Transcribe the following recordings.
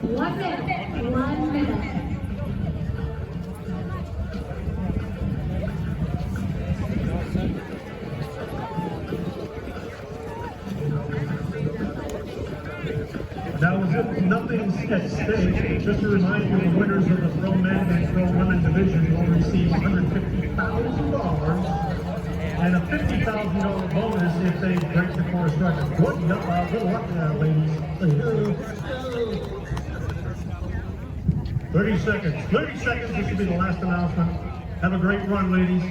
1 minute. 1 minute. Now, as if nothing's at stake, just to remind you, the winners of the Pro Men and Pro Women division will receive $150,000 and a $50,000 bonus if they break the course record. Good luck, ladies. 30 seconds. 30 seconds. This will be the last announcement. Have a great run, ladies.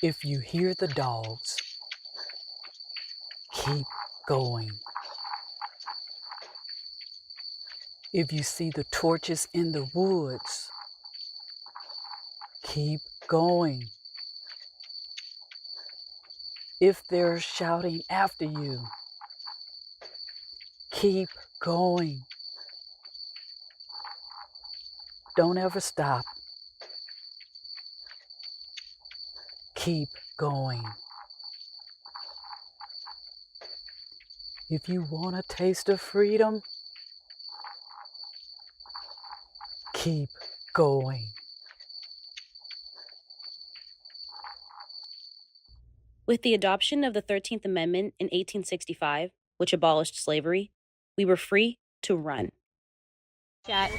If you hear the dogs, keep going. If you see the torches in the woods, keep going. If they're shouting after you, keep going. Don't ever stop. Keep going. If you want a taste of freedom, keep going. With the adoption of the 13th Amendment in 1865, which abolished slavery, we were free to run. Chat.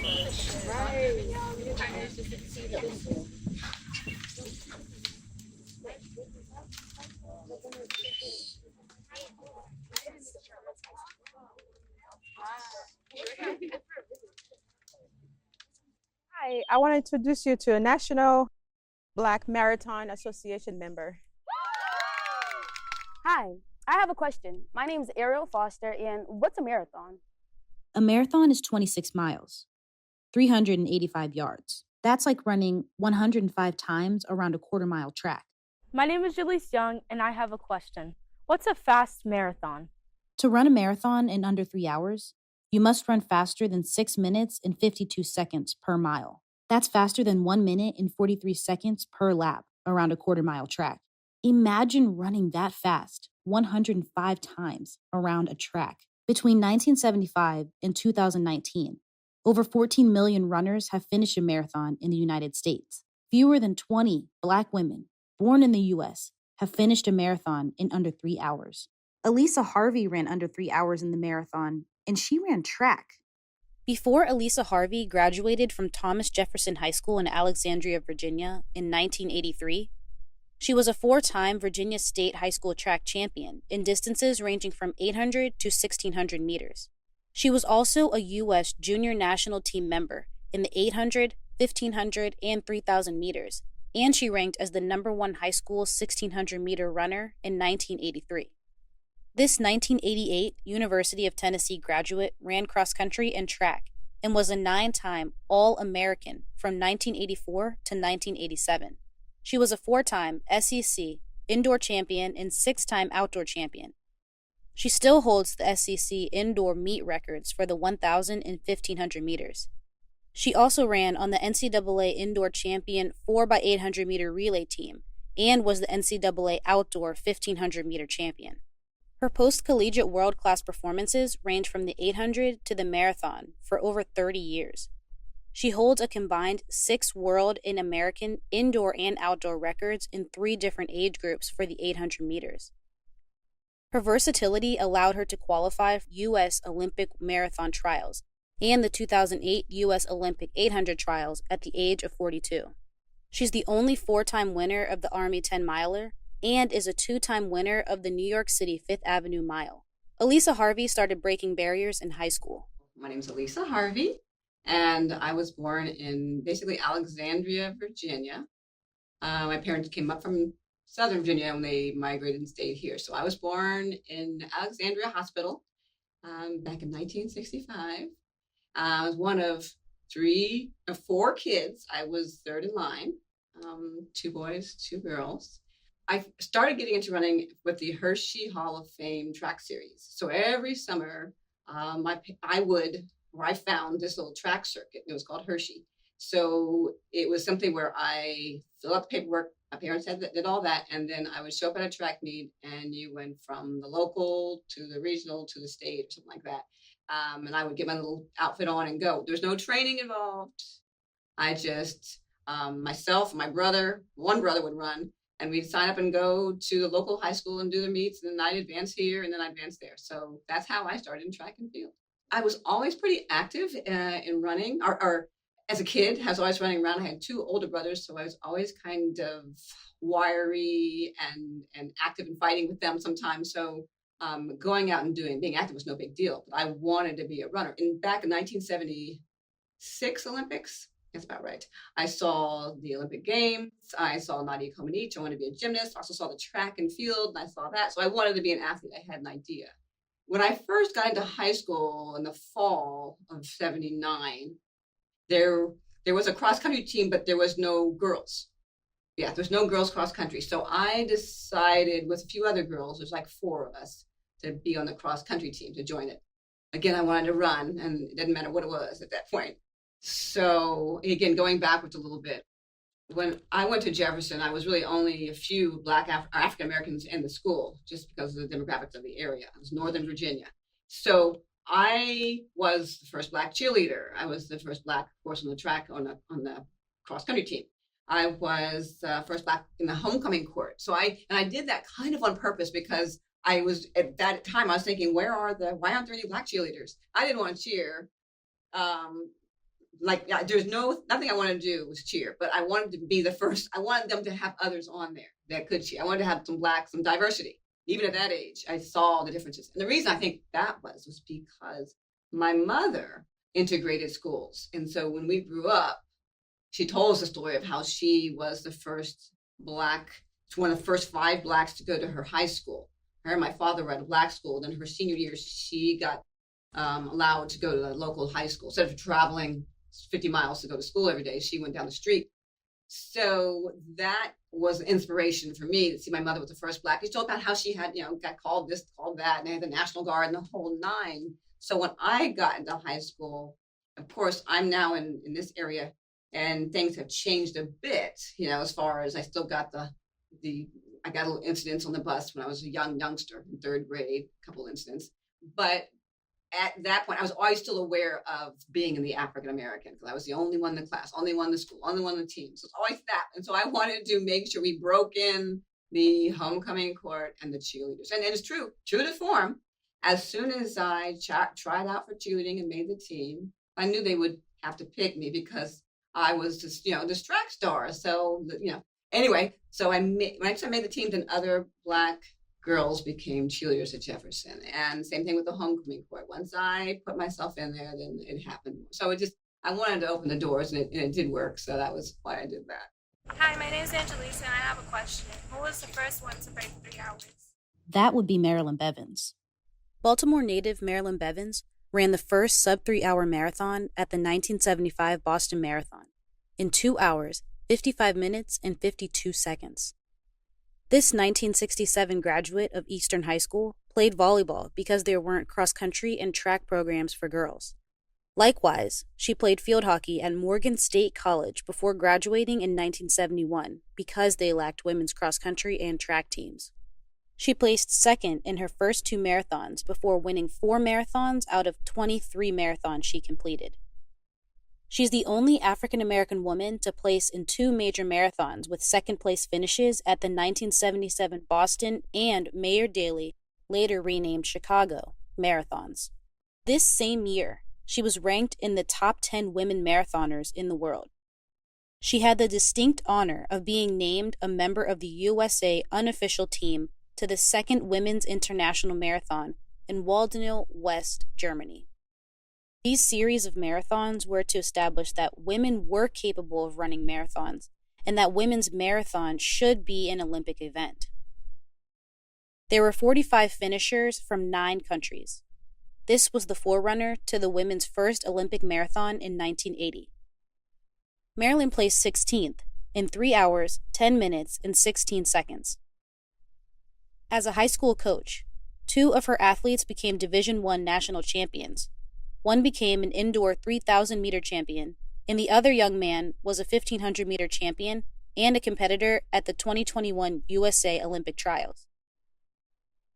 Hi, I want to introduce you to a National Black Marathon Association member. Hi, I have a question. My name is Ariel Foster, and what's a marathon? A marathon is 26 miles, 385 yards. That's like running 105 times around a quarter-mile track. My name is Julisse Young, and I have a question. What's a fast marathon? To run a marathon in under 3 hours, you must run faster than 6 minutes and 52 seconds per mile. That's faster than 1 minute and 43 seconds per lap around a quarter-mile track. Imagine running that fast 105 times around a track. Between 1975 and 2019, over 14 million runners have finished a marathon in the United States. Fewer than 20 Black women born in the U.S. have finished a marathon in under 3 hours. Alisa Harvey ran under 3 hours in the marathon, and she ran track. Before Alisa Harvey graduated from Thomas Jefferson High School in Alexandria, Virginia in 1983, she was a 4-time Virginia State High School track champion in distances ranging from 800 to 1,600 meters. She was also a U.S. junior national team member in the 800, 1,500, and 3,000 meters, and she ranked as the #1 high school 1,600-meter runner in 1983. This 1988 University of Tennessee graduate ran cross-country and track and was a 9-time All-American from 1984 to 1987. She was a 4-time SEC indoor champion and 6-time outdoor champion. She still holds the SEC indoor meet records for the 1,000 and 1,500 meters. She also ran on the NCAA indoor champion 4x800 meter relay team and was the NCAA outdoor 1,500 meter champion. Her post-collegiate world-class performances range from the 800 to the marathon for over 30 years. She holds a combined 6 world and American indoor and outdoor records in 3 different age groups for the 800 meters. Her versatility allowed her to qualify for U.S. Olympic marathon trials and the 2008 U.S. Olympic 800 trials at the age of 42. She's the only 4-time winner of the Army 10-miler and is a 2-time winner of the New York City 5th Avenue Mile. Alisa Harvey started breaking barriers in high school. My name's Alisa Harvey, and I was born in basically Alexandria, Virginia. My parents came up from Southern Virginia when they migrated and stayed here. So I was born in Alexandria Hospital back in 1965. I was one of four kids. I was third in line, 2 boys, 2 girls. I started getting into running with the Hershey Hall of Fame track series. So every summer, I found this little track circuit. It was called Hershey. So it was something where I filled out the paperwork. My parents did all that. And then I would show up at a track meet, and you went from the local to the regional to the state or something like that. And I would get my little outfit on and go. There's no training involved. I just, myself, my brother, one brother would run, and we'd sign up and go to the local high school and do the meets, and then I'd advance here and then I'd advance there. So that's how I started in track and field. I was always pretty active in running, or as a kid, I was always running around. I had 2 older brothers, so I was always kind of wiry and active and fighting with them sometimes. So going out and being active was no big deal, but I wanted to be a runner. And back in 1976 Olympics, that's about right. I saw the Olympic Games. I saw Nadia Comaneci. I wanted to be a gymnast. I also saw the track and field, and I saw that. So I wanted to be an athlete. I had an idea. When I first got into high school in the fall of 79, there was a cross-country team, but there was no girls. Yeah, there's no girls cross-country. So I decided with a few other girls, there's like 4 of us, to be on the cross-country team, to join it. Again, I wanted to run, and it didn't matter what it was at that point. So again, going backwards a little bit, when I went to Jefferson, I was really only a few Black African Americans in the school, just because of the demographics of the area. It was Northern Virginia. So I was the first Black cheerleader. I was the first Black, of course, on the track on the cross country team. I was first Black in the homecoming court. So I did that kind of on purpose, because I was, at that time, I was thinking, why aren't there any Black cheerleaders? I didn't want to cheer. There's nothing I wanted to do was cheer, but I wanted to be the first. I wanted them to have others on there that could cheer. I wanted to have some diversity. Even at that age, I saw the differences. And the reason I think that was because my mother integrated schools. And so when we grew up, she told us the story of how she was the first Black, one of the first 5 Blacks to go to her high school. Her and my father were at a Black school. Then her senior year, she got allowed to go to the local high school. Instead of traveling 50 miles to go to school every day, she went down the street. So that was an inspiration for me to see my mother was the first Black. She told about how she had, got called this, called that, and they had the National Guard and the whole 9. So when I got into high school, of course, I'm now in this area, and things have changed a bit, as far as I still got I got little incidents on the bus when I was a youngster in 3rd grade, a couple incidents. But at that point, I was always still aware of being in the African American, because I was the only one in the class, only one in the school, only one in the team. So it's always that. And so I wanted to make sure we broke in the homecoming court and the cheerleaders. And it is true to form. As soon as I tried out for cheerleading and made the team, I knew they would have to pick me, because I was just, this track star. So, anyway, so when I made the team, then other Black girls became cheerleaders at Jefferson. And same thing with the homecoming court. Once I put myself in there, then it happened. So I wanted to open the doors, and it did work. So that was why I did that. Hi, my name is Alisa, and I have a question. Who was the first one to break 3 hours? That would be Marilyn Bevans. Baltimore native Marilyn Bevans ran the first sub-3-hour marathon at the 1975 Boston Marathon in 2 hours, 55 minutes, and 52 seconds. This 1967 graduate of Eastern High School played volleyball because there weren't cross-country and track programs for girls. Likewise, she played field hockey at Morgan State College before graduating in 1971 because they lacked women's cross-country and track teams. She placed second in her first 2 marathons before winning 4 marathons out of 23 marathons she completed. She's the only African-American woman to place in 2 major marathons with second-place finishes at the 1977 Boston and Mayor Daley, later renamed Chicago, marathons. This same year, she was ranked in the top 10 women marathoners in the world. She had the distinct honor of being named a member of the USA unofficial team to the 2nd Women's International Marathon in Waldenau, West Germany. These series of marathons were to establish that women were capable of running marathons and that women's marathon should be an Olympic event. There were 45 finishers from 9 countries. This was the forerunner to the women's first Olympic marathon in 1980. Marilyn placed 16th in 3 hours, 10 minutes, and 16 seconds. As a high school coach, 2 of her athletes became Division I national champions. One became an indoor 3,000-meter champion, and the other young man was a 1,500-meter champion and a competitor at the 2021 USA Olympic Trials.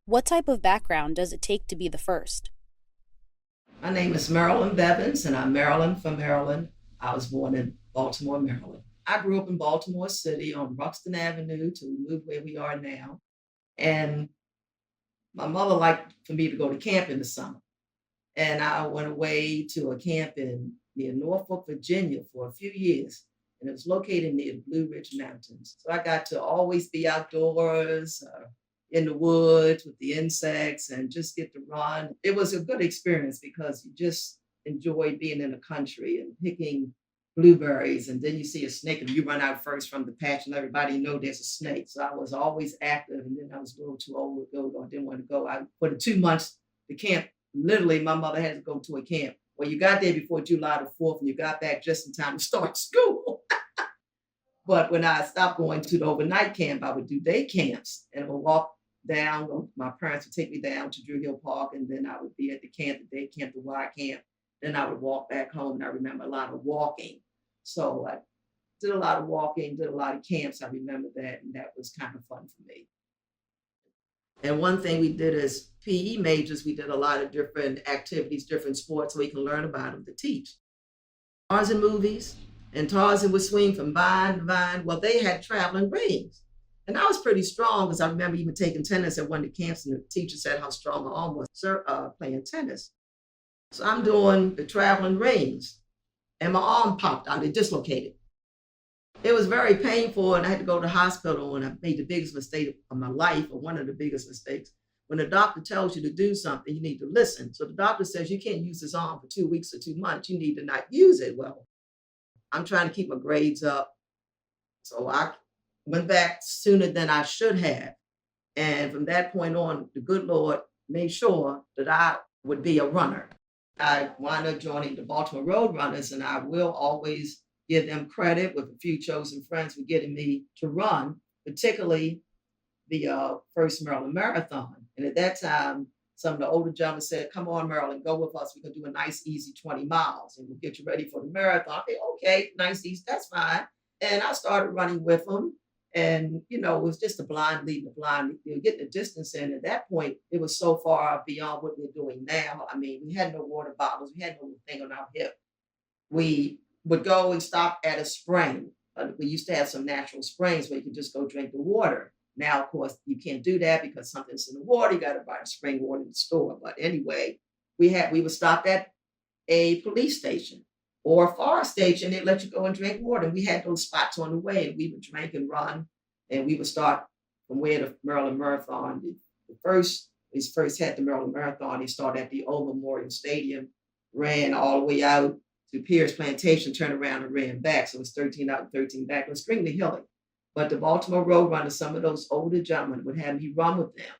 What type of background does it take to be the first? My name is Marilyn Bevans, and I'm Marilyn from Maryland. I was born in Baltimore, Maryland. I grew up in Baltimore City on Buxton Avenue till we moved where we are now. And my mother liked for me to go to camp in the summer. And I went away to a camp near Norfolk, Virginia for a few years. And it was located near the Blue Ridge Mountains. So I got to always be outdoors, in the woods with the insects and just get to run. It was a good experience because you just enjoyed being in the country and picking blueberries. And then you see a snake and you run out first from the patch and everybody know there's a snake. So I was always active, and then I was a little too old to go. I didn't want to go. For the 2 months, the camp, literally my mother had to go to a camp. Well, you got there before July the 4th and you got back just in time to start school. But when I stopped going to the overnight camp, I would do day camps and I would walk down. My parents would take me down to Drew Hill Park, and then I would be at the camp, the day camp, the Y camp. Then I would walk back home, and I remember a lot of walking. So I did a lot of walking, did a lot of camps. I remember that, and that was kind of fun for me. And one thing we did as PE majors, we did a lot of different activities, different sports, so we can learn about them to teach. Tarzan movies, and Tarzan would swing from vine to vine. Well, they had traveling rings. And I was pretty strong because I remember even taking tennis at one of the camps, and the teacher said how strong my arm was playing tennis. So I'm doing the traveling rings, and my arm popped out. It dislocated. It was very painful, and I had to go to the hospital, and I made the biggest mistake of my life, or one of the biggest mistakes. When the doctor tells you to do something, you need to listen. So the doctor says you can't use this arm for 2 weeks or 2 months. You need to not use it. Well, I'm trying to keep my grades up. So I went back sooner than I should have. And from that point on, the good Lord made sure that I would be a runner. I wound up joining the Baltimore Road Runners, and I will always give them credit with a few chosen friends for getting me to run, particularly the first Maryland Marathon. And at that time, some of the older gentlemen said, "Come on, Marilyn, go with us. We can do a nice, easy 20 miles, and we'll get you ready for the marathon." I said, "Okay, nice, easy, that's fine." And I started running with them. And, it was just a blind leading the blind, getting the distance in. At that point, it was so far beyond what we're doing now. I mean, we had no water bottles. We had no thing on our hip. We would go and stop at a spring. We used to have some natural springs where you could just go drink the water. Now, of course, you can't do that because something's in the water. You got to buy the spring water in the store. But anyway, we would stop at a police station or a fire station. They'd let you go and drink water. And we had those spots on the way, and we would drink and run. And we would start from where the Maryland Marathon, we first had the Maryland Marathon. He started at the Old Memorial Stadium, ran all the way out to Pierce Plantation, turned around and ran back. So it was 13 out and 13 back. It was extremely hilly. But the Baltimore Road Runners, some of those older gentlemen would have me run with them.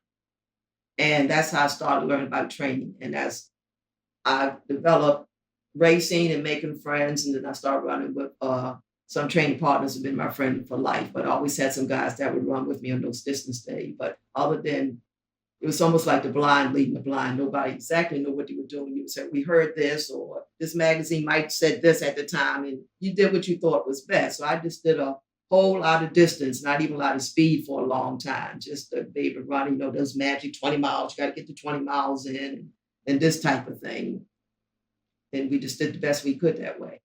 And that's how I started learning about training. And as I developed racing and making friends, and then I started running with some training partners who've been my friend for life. But I always had some guys that would run with me on those distance days. But other than, it was almost like the blind leading the blind. Nobody exactly knew what they were doing. You would say, "We heard this," or "This magazine might have said this at the time," and you did what you thought was best. So I just did a whole lot of distance, not even a lot of speed for a long time, just to be able to run, those magic 20 miles. You got to get to 20 miles in and this type of thing. And we just did the best we could that way.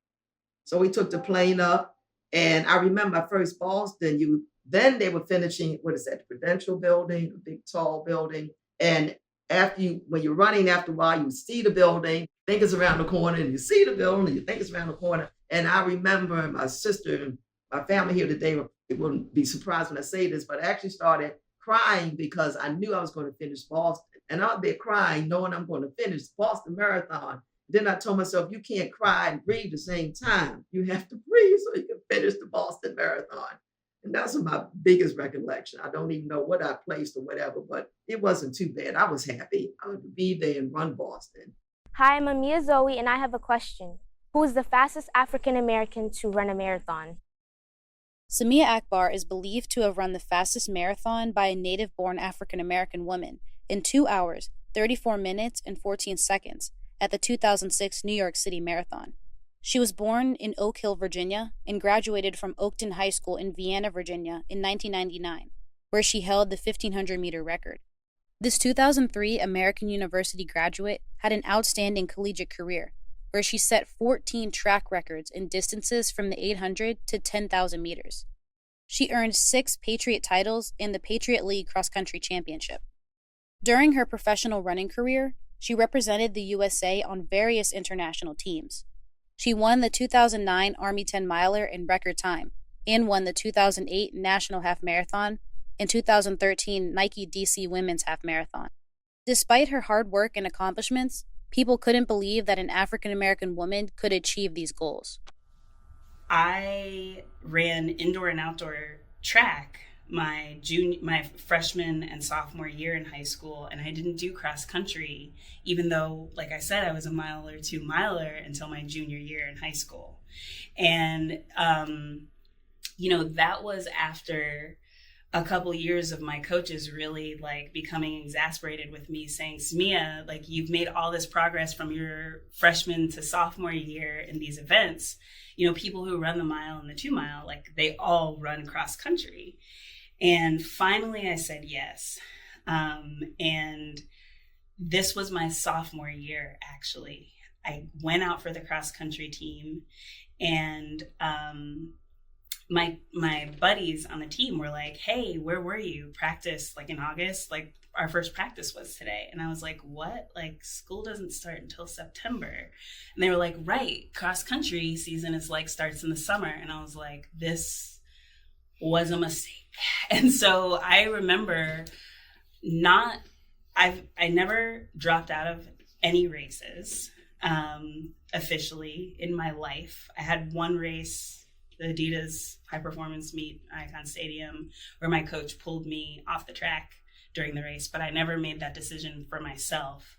So we took the plane up, and I remember my first Boston, then they were finishing, the Prudential building, a big tall building. And when you're running after a while, you see the building, think it's around the corner, and you see the building, and you think it's around the corner. And I remember my sister, my family here today, they wouldn't be surprised when I say this, but I actually started crying because I knew I was going to finish Boston. And out there crying, knowing I'm going to finish Boston Marathon. Then I told myself, you can't cry and breathe at the same time. You have to breathe so you can finished the Boston Marathon. And that's my biggest recollection. I don't even know what I placed or whatever, but it wasn't too bad. I was happy to be there and run Boston. Hi, I'm Amia Zoe, and I have a question. Who is the fastest African American to run a marathon? Samia Akbar is believed to have run the fastest marathon by a native-born African American woman in 2 hours, 34 minutes, and 14 seconds at the 2006 New York City Marathon. She was born in Oak Hill, Virginia, and graduated from Oakton High School in Vienna, Virginia in 1999, where she held the 1,500-meter record. This 2003 American University graduate had an outstanding collegiate career, where she set 14 track records in distances from the 800 to 10,000 meters. She earned 6 Patriot titles and the Patriot League Cross Country Championship. During her professional running career, she represented the USA on various international teams. She won the 2009 Army 10-miler in record time and won the 2008 National Half Marathon and 2013 Nike DC Women's Half Marathon. Despite her hard work and accomplishments, people couldn't believe that an African American woman could achieve these goals. I ran indoor and outdoor track my freshman and sophomore year in high school, and I didn't do cross country, even though, like I said, I was a mile or 2 miler until my junior year in high school. And that was after a couple years of my coaches really becoming exasperated with me, saying, Samia, you've made all this progress from your freshman to sophomore year in these events. People who run the mile and the 2 mile, they all run cross country. And finally I said yes. And this was my sophomore year, actually. I went out for the cross country team, and my buddies on the team were like, hey, where were you? Practice in August, our first practice was today. And I was like, what? School doesn't start until September. And they were like, right, cross country season is starts in the summer. And I was like, this was a mistake. And so I remember I never dropped out of any races officially in my life. I had one race, the Adidas high performance meet, Icon Stadium, where my coach pulled me off the track during the race, but I never made that decision for myself.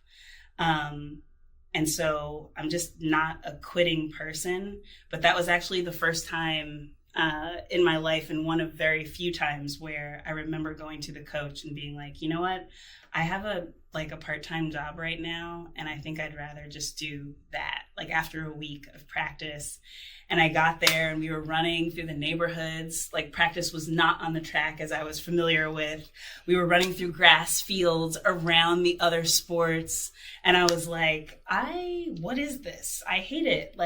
And so I'm just not a quitting person, but that was actually the first time in my life, and one of very few times, where I remember going to the coach and being like, you know what, I have a part-time job right now, and I think I'd rather just do that, after a week of practice. And I got there and we were running through the neighborhoods. Practice was not on the track as I was familiar with. We were running through grass fields around the other sports. And I was like, what is this? I hate it.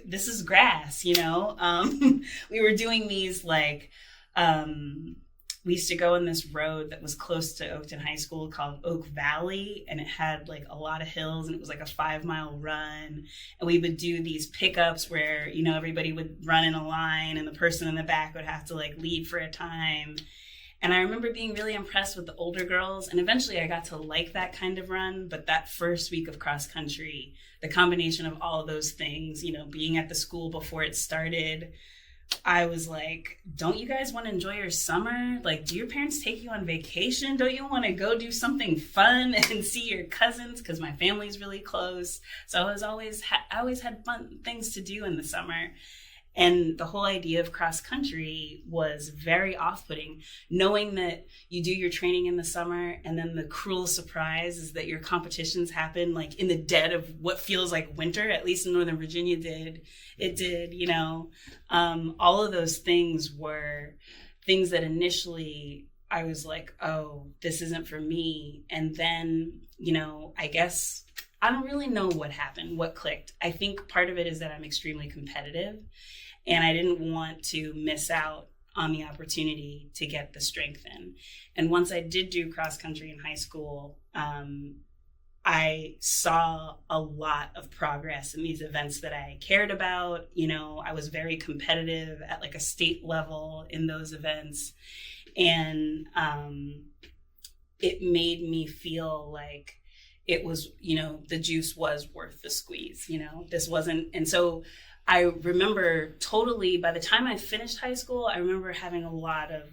This is grass, We were doing these we used to go in this road that was close to Oakton High School called Oak Valley, and it had a lot of hills, and it was a 5-mile run. And we would do these pickups where, everybody would run in a line and the person in the back would have to lead for a time. And I remember being really impressed with the older girls, and eventually I got to like that kind of run. But that first week of cross country, the combination of all of those things, being at the school before it started, I was like, don't you guys want to enjoy your summer? Do your parents take you on vacation? Don't you want to go do something fun and see your cousins? Because my family's really close. So I always had fun things to do in the summer. And the whole idea of cross country was very off-putting, knowing that you do your training in the summer and then the cruel surprise is that your competitions happen in the dead of what feels like winter, at least in Northern Virginia it did, all of those things were things that initially I was like, oh, this isn't for me. And then, I guess I don't really know what happened, what clicked. I think part of it is that I'm extremely competitive, and I didn't want to miss out on the opportunity to get the strength in. And once I did do cross country in high school, I saw a lot of progress in these events that I cared about. I was very competitive at a state level in those events. And it made me feel like it was, the juice was worth the squeeze, this wasn't. And so I remember totally, by the time I finished high school, I remember having a lot of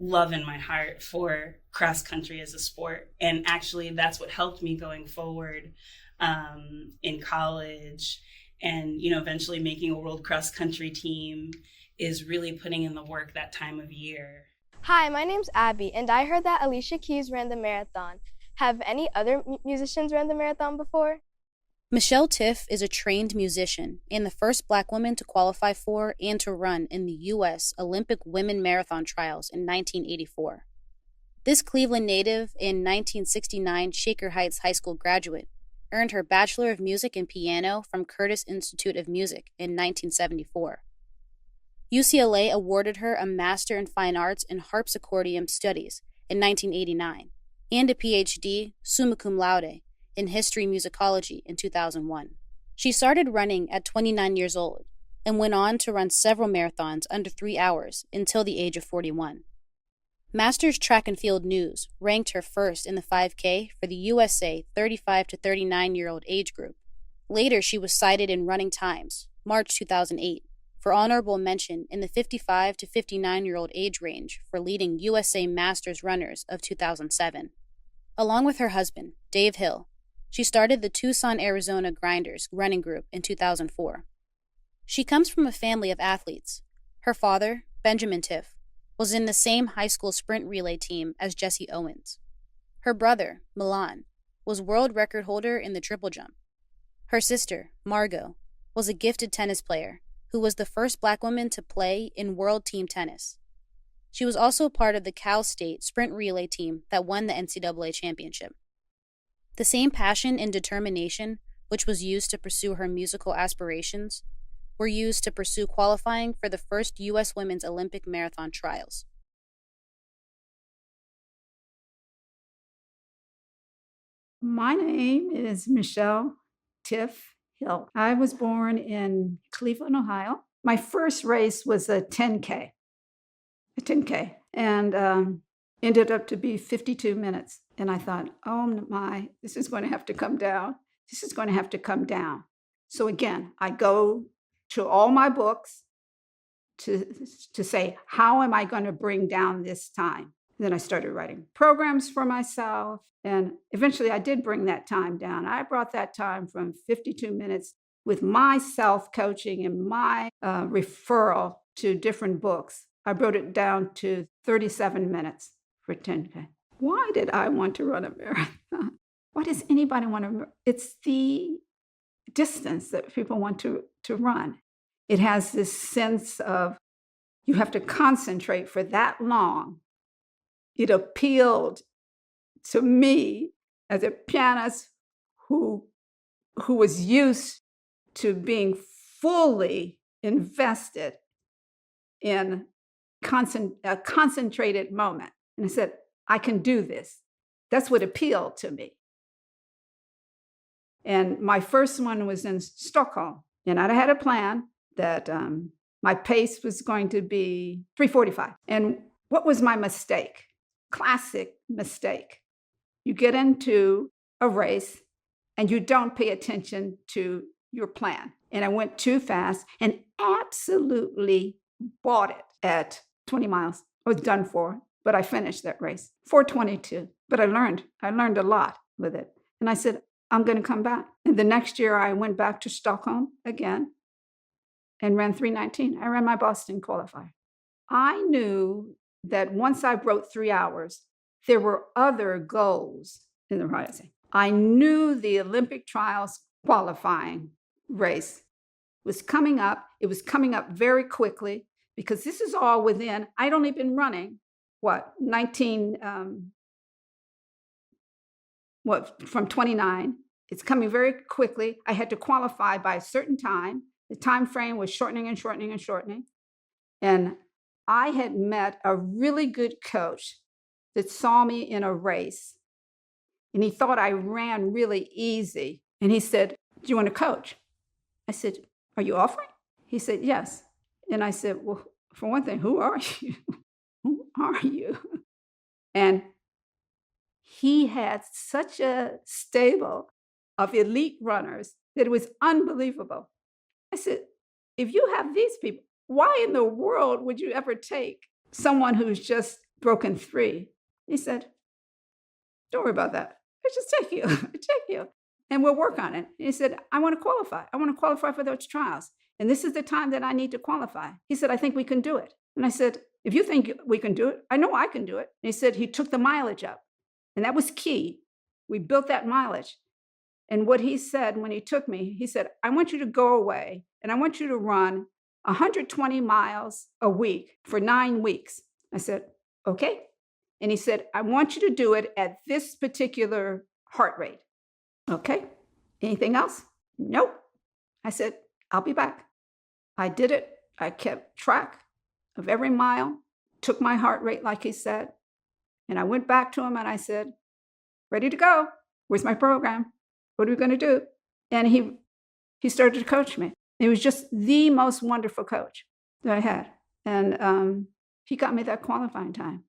love in my heart for cross country as a sport. And actually, that's what helped me going forward in college, and eventually making a world cross country team, is really putting in the work that time of year. Hi, my name's Abby, and I heard that Alicia Keys ran the marathon. Have any other musicians ran the marathon before? Michele Tiff is a trained musician and the first Black woman to qualify for and to run in the U.S. Olympic Women Marathon Trials in 1984. This Cleveland native and 1969 Shaker Heights High School graduate earned her Bachelor of Music in Piano from Curtis Institute of Music in 1974. UCLA awarded her a Master in Fine Arts in Harpsichordium Studies in 1989 and a PhD, summa cum laude, in History Musicology in 2001. She started running at 29 years old and went on to run several marathons under 3 hours until the age of 41. Masters Track and Field News ranked her first in the 5K for the USA 35 to 39-year-old age group. Later, she was cited in Running Times, March 2008, for honorable mention in the 55 to 59-year-old age range for leading USA Masters runners of 2007. Along with her husband, Dave Hill, she started the Tucson, Arizona Grinders running group in 2004. She comes from a family of athletes. Her father, Benjamin Tiff, was in the same high school sprint relay team as Jesse Owens. Her brother, Milan, was world record holder in the triple jump. Her sister, Margot, was a gifted tennis player who was the first Black woman to play in world team tennis. She was also part of the Cal State sprint relay team that won the NCAA championship. The same passion and determination which was used to pursue her musical aspirations were used to pursue qualifying for the first U.S. Women's Olympic Marathon Trials. My name is Michele Tiff Hill. I was born in Cleveland, Ohio. My first race was a 10K, and ended up to be 52 minutes. And I thought, oh my, this is going to have to come down. This is going to have to come down. So again, I go to all my books to say, how am I going to bring down this time? And then I started writing programs for myself. And eventually I did bring that time down. I brought that time from 52 minutes with my self-coaching and my referral to different books. I brought it down to 37 minutes for 10K. Why did I want to run a marathon? Why does anybody want to? It's the distance that people want to run. It has this sense of you have to concentrate for that long. It appealed to me as a pianist who was used to being fully invested in a concentrated moment. And I said, I can do this. That's what appealed to me. And my first one was in Stockholm. And I had a plan that my pace was going to be 3:45. And what was my mistake? Classic mistake. You get into a race and you don't pay attention to your plan. And I went too fast and absolutely bought it at 20 miles. I was done for, but I finished that race, 4:22. But I learned a lot with it. And I said, I'm going to come back. And the next year I went back to Stockholm again and ran 3:19. I ran my Boston qualifier. I knew that once I broke 3 hours, there were other goals in the rising. I knew the Olympic trials qualifying race was coming up. It was coming up very quickly because this is all within, I'd only been running, from 29. It's coming very quickly. I had to qualify by a certain time. The time frame was shortening and shortening and shortening. And I had met a really good coach that saw me in a race. And he thought I ran really easy. And he said, do you want to coach? I said, are you offering? He said, yes. And I said, well, for one thing, who are you? Who are you? And he had such a stable of elite runners that it was unbelievable. I said, if you have these people, why in the world would you ever take someone who's just broken 3? He said, don't worry about that. I just take you, take you, and we'll work on it. He said, I want to qualify. I want to qualify for those trials. And this is the time that I need to qualify. He said, I think we can do it. And I said, if you think we can do it, I know I can do it. And he said he took the mileage up. And that was key. We built that mileage. And what he said when he took me, he said, I want you to go away and I want you to run 120 miles a week for 9 weeks. I said, okay. And he said, I want you to do it at this particular heart rate. Okay. Anything else? Nope. I said, I'll be back. I did it. I kept track of every mile, took my heart rate like he said. And I went back to him and I said, ready to go. Where's my program? What are we going to do? And he started to coach me. He was just the most wonderful coach that I had. And he got me that qualifying time.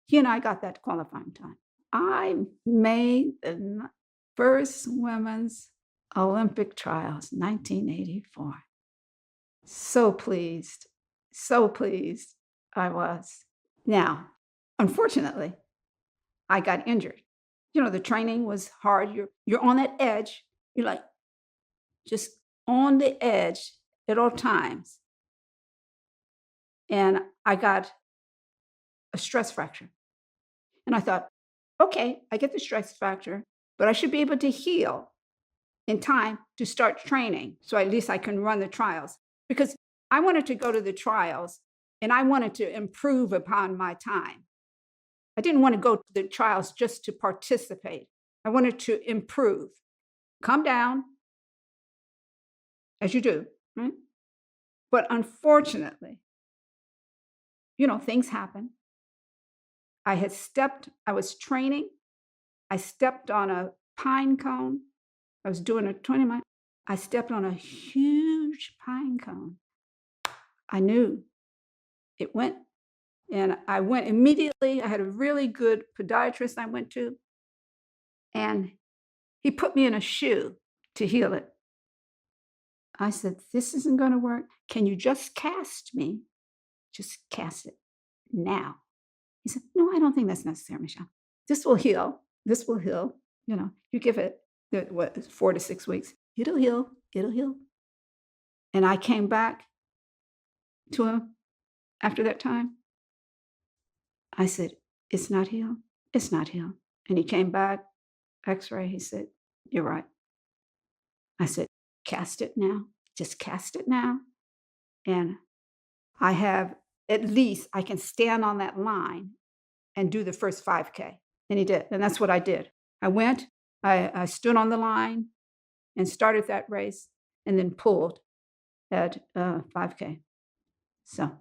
He and I got that qualifying time. I made the first women's Olympic trials, 1984. So pleased I was. Now, unfortunately, I got injured. You know, the training was hard. You're on that edge. You're like just on the edge at all times. And I got a stress fracture. And I thought, okay, I get the stress fracture, but I should be able to heal in time to start training. So at least I can run the trials. Because I wanted to go to the trials and I wanted to improve upon my time. I didn't want to go to the trials just to participate. I wanted to improve. Come down, as you do, right? But unfortunately, you know, things happen. I was training. I stepped on a pine cone. I was doing a 20 mile. I stepped on a huge pine cone. I knew it went. And I went immediately. I had a really good podiatrist I went to. And he put me in a shoe to heal it. I said, this isn't going to work. Can you just cast me? Just cast it now. He said, no, I don't think that's necessary, Michele. This will heal. This will heal. You know, you give it, 4 to 6 weeks. It'll heal. It'll heal. And I came back to him after that time. I said, it's not healed. It's not healed. And he came back, x-ray. He said, you're right. I said, cast it now. Just cast it now. And I have, at least I can stand on that line and do the first 5K. And he did. And that's what I did. I went, I stood on the line and started that race and then pulled at 5K. So.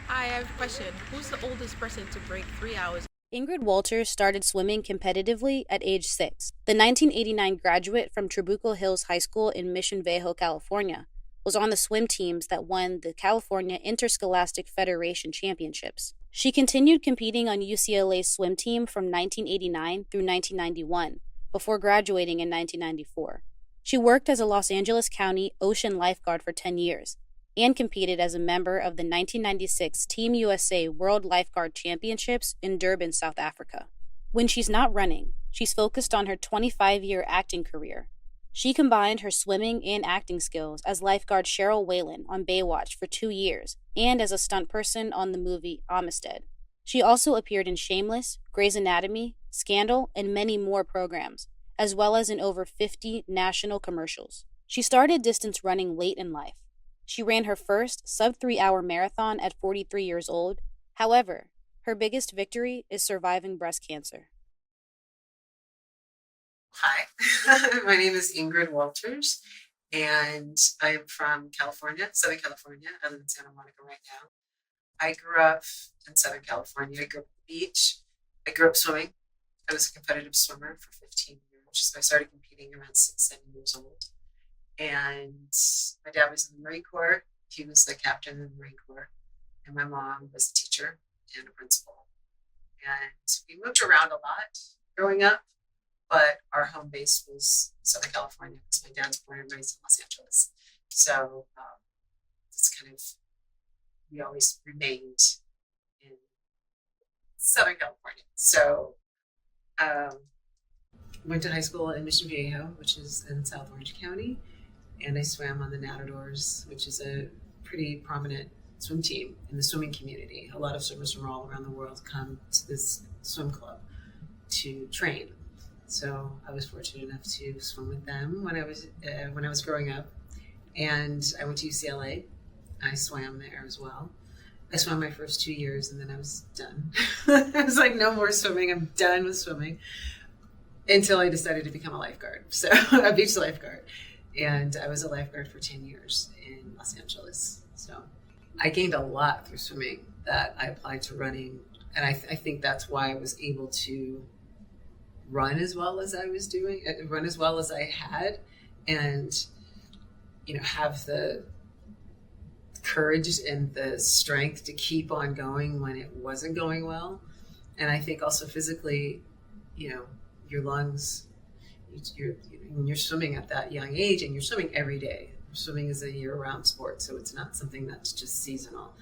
Hi, I have a question. Who's the oldest person to break 3 hours? Ingrid Walters started swimming competitively at age 6. The 1989 graduate from Trabuco Hills High School in Mission Viejo, California, was on the swim teams that won the California Interscholastic Federation Championships. She continued competing on UCLA's swim team from 1989 through 1991, before graduating in 1994. She worked as a Los Angeles County ocean lifeguard for 10 years, and competed as a member of the 1996 Team USA World Lifeguard Championships in Durban, South Africa. When she's not running, she's focused on her 25-year acting career. She combined her swimming and acting skills as lifeguard Cheryl Whalen on Baywatch for 2 years, and as a stunt person on the movie Amistad. She also appeared in Shameless, Grey's Anatomy, Scandal, and many more programs, as well as in over 50 national commercials. She started distance running late in life. She ran her first sub-3-hour marathon at 43 years old. However, her biggest victory is surviving breast cancer. Hi, my name is Ingrid Walters, and I'm from California, Southern California. I live in Santa Monica right now. I grew up in Southern California. I grew up at the beach. I grew up swimming. I was a competitive swimmer for 15 years. So I started competing around 6, 7 years old. And my dad was in the Marine Corps. He was the captain in the Marine Corps. And my mom was a teacher and a principal. And we moved around a lot growing up, but our home base was Southern California because my dad's born and raised in Los Angeles. So it's kind of, we always remained in Southern California. So went to high school in Mission Viejo, which is in South Orange County, and I swam on the Nadadors, which is a pretty prominent swim team in the swimming community. A lot of swimmers from all around the world come to this swim club to train. So I was fortunate enough to swim with them when I was growing up, and I went to UCLA. I swam there as well. I swam my first 2 years, and then I was done. I was like, no more swimming. I'm done with swimming, until I decided to become a lifeguard. So a beach lifeguard, and I was a lifeguard for 10 years in Los Angeles. So I gained a lot through swimming that I applied to running, and I think that's why I was able to run as well as I was doing, run as well as I had, and have the courage and the strength to keep on going when it wasn't going well. And I think also physically, your lungs, when you're swimming at that young age, and you're swimming every day. Swimming is a year-round sport, so it's not something that's just seasonal.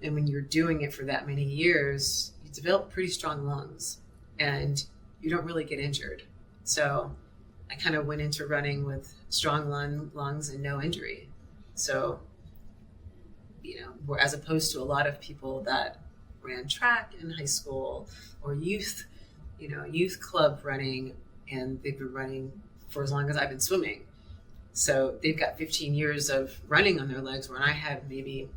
And when you're doing it for that many years, you develop pretty strong lungs, and you don't really get injured. So I kind of went into running with strong lungs and no injury. So, as opposed to a lot of people that ran track in high school or youth club running, and they've been running for as long as I've been swimming. So they've got 15 years of running on their legs, when I had maybe,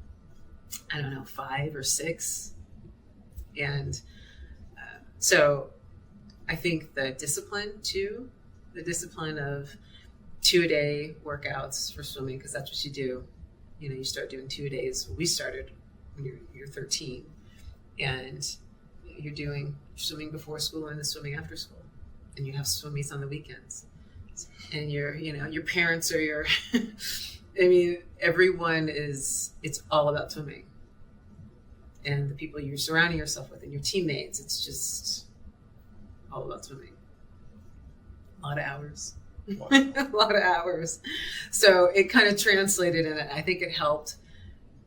5 or 6. And so I think the discipline of 2-a-day workouts for swimming, because that's what you do. You start doing 2 days. We started when you're 13, and you're swimming before school and then swimming after school, and you have swim meets on the weekends. And your parents are your, everyone it's all about swimming. And the people you're surrounding yourself with and your teammates, it's just all about swimming. A lot of hours. A lot of hours. So it kind of translated, and I think it helped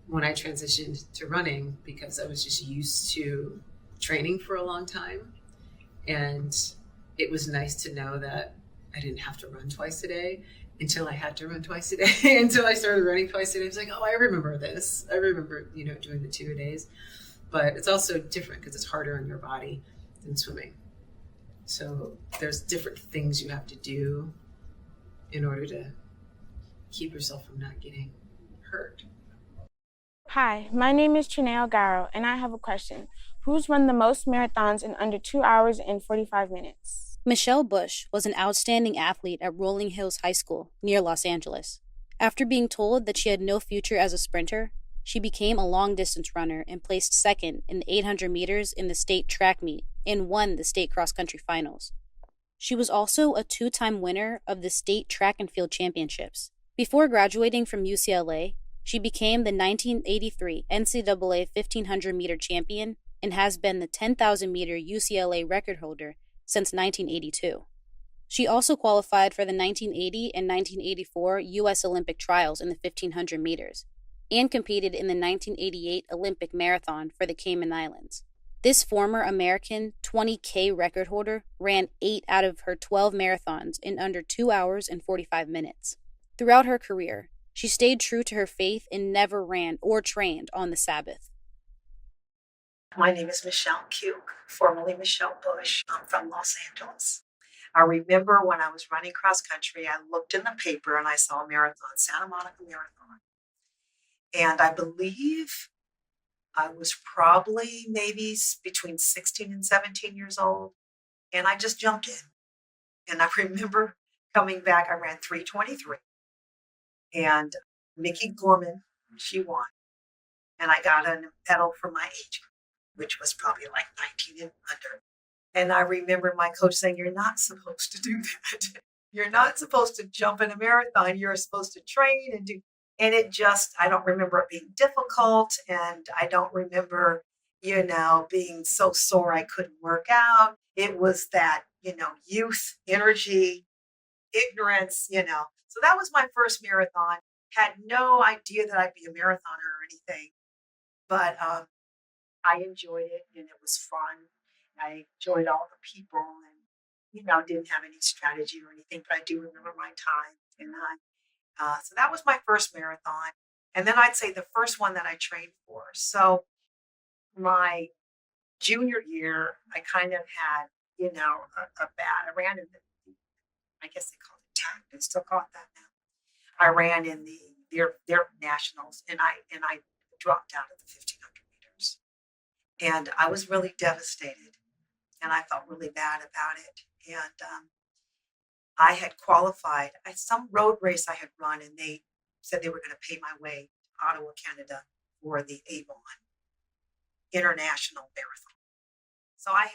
when I transitioned to running, because I was just used to training for a long time. And it was nice to know that I didn't have to run twice a day, until I had to run twice a day, until I started running twice a day. I was like, oh, I remember this. I remember, doing the 2 days. But it's also different because it's harder on your body than swimming. So there's different things you have to do in order to keep yourself from not getting hurt. Hi, my name is Trinae Garo, and I have a question. Who's run the most marathons in under 2 hours and 45 minutes? Michele Bush was an outstanding athlete at Rolling Hills High School near Los Angeles. After being told that she had no future as a sprinter, she became a long-distance runner and placed second in the 800 meters in the state track meet and won the state cross-country finals. She was also a 2-time winner of the state track and field championships. Before graduating from UCLA, she became the 1983 NCAA 1500-meter champion and has been the 10,000-meter UCLA record holder since 1982. She also qualified for the 1980 and 1984 U.S. Olympic trials in the 1500 meters and competed in the 1988 Olympic marathon for the Cayman Islands. This former American 20K record holder ran 8 out of her 12 marathons in under 2 hours and 45 minutes. Throughout her career, she stayed true to her faith and never ran or trained on the Sabbath. My name is Bush-Cuke, formerly Michele Bush. I'm from Los Angeles. I remember when I was running cross country, I looked in the paper and I saw a marathon, Santa Monica Marathon. And I believe I was probably maybe between 16 and 17 years old. And I just jumped in. And I remember coming back, I ran 3:23. And Mickey Gorman, she won. And I got a medal for my age group, which was probably like 19 and under. And I remember my coach saying, you're not supposed to do that. You're not supposed to jump in a marathon. You're supposed to train and do. And it just, I don't remember it being difficult. And I don't remember, being so sore I couldn't work out. It was that, youth, energy, ignorance, So that was my first marathon. had no idea that I'd be a marathoner or anything, but I enjoyed it and it was fun. I enjoyed all the people and, didn't have any strategy or anything, but I do remember my time. And so that was my first marathon. And then I'd say the first one that I trained for. So my junior year, I kind of had, a bad, I ran in I guess they call it tag. They still call it that now. I ran in their nationals and I dropped out of the 1500 meters. And I was really devastated and I felt really bad about it. And I had qualified some road race I had run and they said they were going to pay my way to Ottawa, Canada for the Avon International Marathon. So I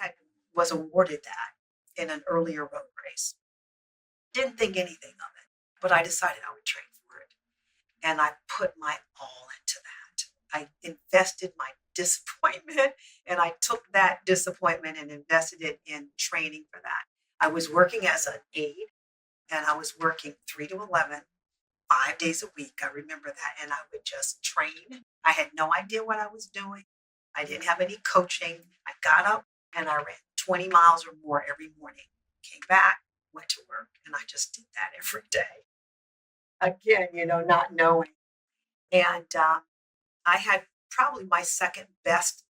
was awarded that in an earlier road race. Didn't think anything of it, but I decided I would train for it. And I put my all into that. I invested my disappointment and I took that disappointment and invested it in training for that. I was working as an aide and I was working 3 to 11, 5 days a week. I remember that. And I would just train. I had no idea what I was doing. I didn't have any coaching. I got up and I ran 20 miles or more every morning. Came back, went to work, and I just did that every day. Again, not knowing. And I had probably my second best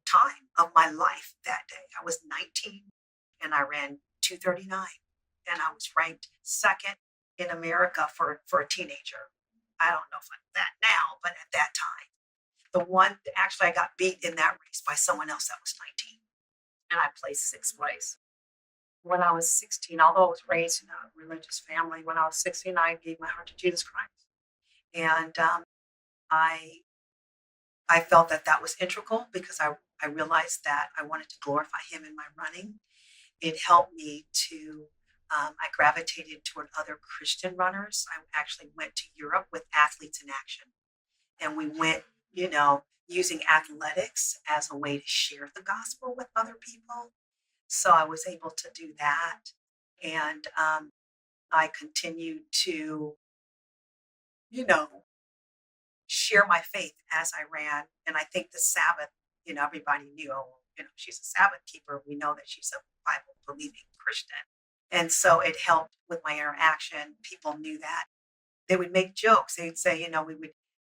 time of my life that day. I was 19 and I ran 2:39 and I was ranked second in America for a teenager. I don't know if I'm that now, but at that time. Actually I got beat in that race by someone else that was 19 and I placed 6th place. When I was 16, although I was raised in a religious family, when I was 16, I gave my heart to Jesus Christ. And I felt that was integral because I realized that I wanted to glorify him in my running. It helped me to, I gravitated toward other Christian runners. I actually went to Europe with Athletes in Action. And we went, using athletics as a way to share the gospel with other people. So I was able to do that. And I continued to, share my faith as I ran. And I think the Sabbath, everybody knew, she's a Sabbath keeper. We know that she's a Bible believing Christian. And so it helped with my interaction. People knew that. They would make jokes. They'd say,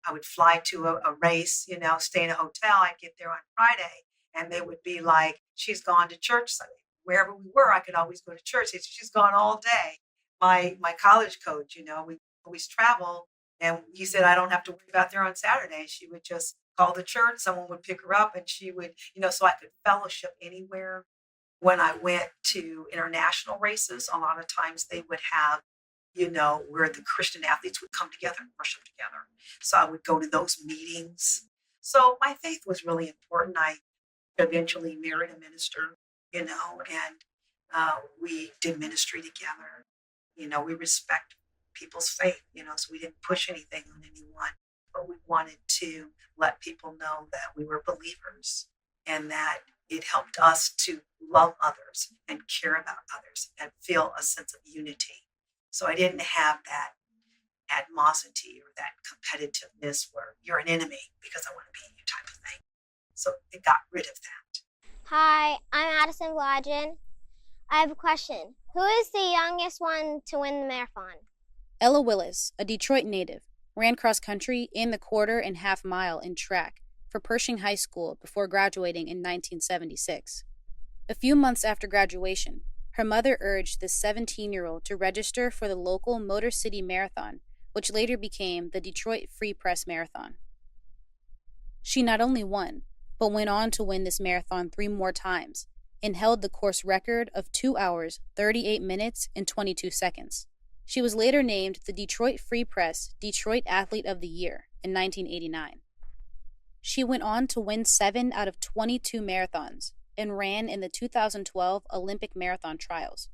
I would fly to a race, stay in a hotel. I'd get there on Friday. And they would be like, she's gone to church Sunday. Wherever we were, I could always go to church. She's gone all day. My college coach, we always travel. And he said, I don't have to worry about there on Saturday. She would just call the church. Someone would pick her up and she would, so I could fellowship anywhere. When I went to international races, a lot of times they would have, where the Christian athletes would come together and worship together. So I would go to those meetings. So my faith was really important. I eventually married a minister, and we did ministry together. We respect people's faith, so we didn't push anything on anyone, but we wanted to let people know that we were believers and that it helped us to love others and care about others and feel a sense of unity. So I didn't have that animosity or that competitiveness where you're an enemy because I want to be you type of thing. So it got rid of that. Hi, I'm Addison Blodgen. I have a question. Who is the youngest one to win the marathon? Ella Willis, a Detroit native, ran cross country in the quarter and half mile in track for Pershing High School before graduating in 1976. A few months after graduation, her mother urged the 17-year-old to register for the local Motor City Marathon, which later became the Detroit Free Press Marathon. She not only won, but went on to win this marathon 3 more times and held the course record of 2 hours, 38 minutes, and 22 seconds. She was later named the Detroit Free Press Detroit Athlete of the Year in 1989. She went on to win 7 out of 22 marathons and ran in the 2012 Olympic Marathon Trials.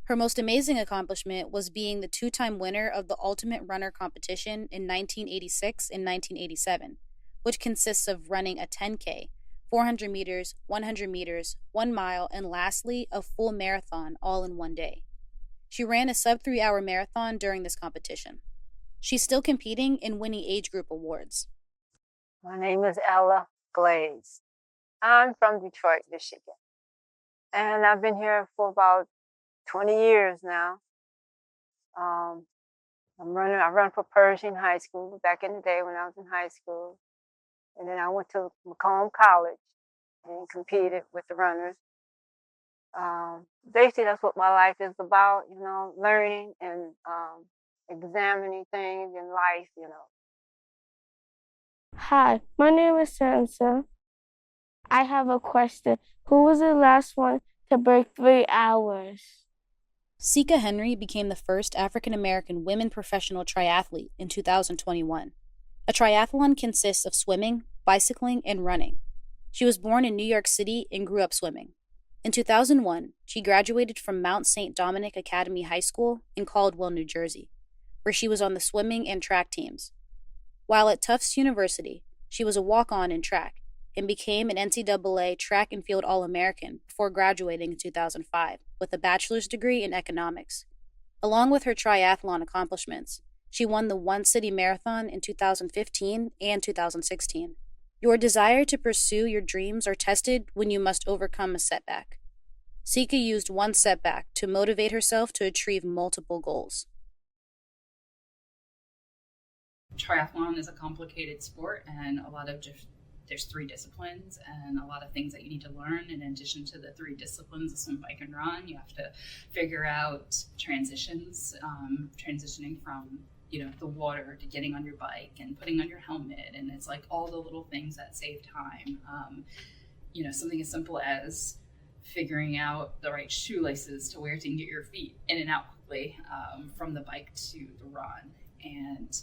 Her most amazing accomplishment was being the 2-time winner of the Ultimate Runner competition in 1986 and 1987, which consists of running a 10K, 400 meters, 100 meters, 1 mile, and lastly, a full marathon all in one day. She ran a sub-3-hour marathon during this competition. She's still competing and winning age group awards. My name is Willis-Glaze. I'm from Detroit, Michigan. And I've been here for about 20 years now. I run for Pershing High School back in the day when I was in high school. And then I went to Macomb College and competed with the runners. Basically, that's what my life is about, learning and examining things in life, Hi, my name is Sansa. I have a question. Who was the last one to break 3 hours? Sika Henry became the first African-American women professional triathlete in 2021. A triathlon consists of swimming, bicycling, and running. She was born in New York City and grew up swimming. In 2001, she graduated from Mount St. Dominic Academy High School in Caldwell, New Jersey, where she was on the swimming and track teams. While at Tufts University, she was a walk-on in track and became an NCAA track and field All-American before graduating in 2005 with a bachelor's degree in economics. Along with her triathlon accomplishments, she won the One City Marathon in 2015 and 2016. Your desire to pursue your dreams are tested when you must overcome a setback. Sika used one setback to motivate herself to achieve multiple goals. Triathlon is a complicated sport, and there's 3 disciplines and a lot of things that you need to learn. In addition to the 3 disciplines of swim, bike, and run, you have to figure out transitions, transitioning from the water to getting on your bike and putting on your helmet, and it's like all the little things that save time. Something as simple as figuring out the right shoelaces to wear to get your feet in and out quickly from the bike to the run. And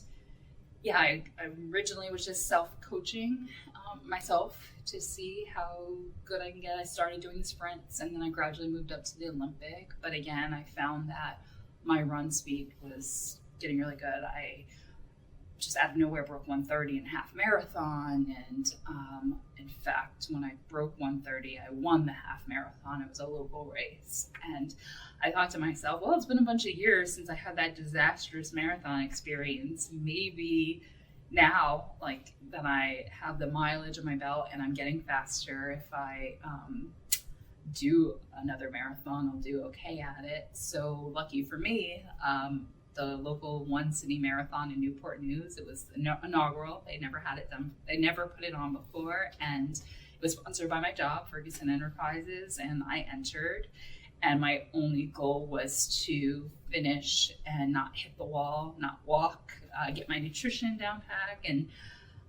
yeah, I originally was just self-coaching myself to see how good I can get. I started doing sprints, and then I gradually moved up to the Olympic. But again, I found that my run speed was getting really good. I just out of nowhere broke 1:30 in a half marathon. And in fact, when I broke 1:30, I won the half marathon. It was a local race. And I thought to myself, well, it's been a bunch of years since I had that disastrous marathon experience. Maybe now, that I have the mileage on my belt and I'm getting faster, if I do another marathon, I'll do okay at it. So lucky for me, the local One City Marathon in Newport News, it was inaugural. They never had it done. They never put it on before. And it was sponsored by my job, Ferguson Enterprises, and I entered. And my only goal was to finish and not hit the wall, not walk, get my nutrition down pat. And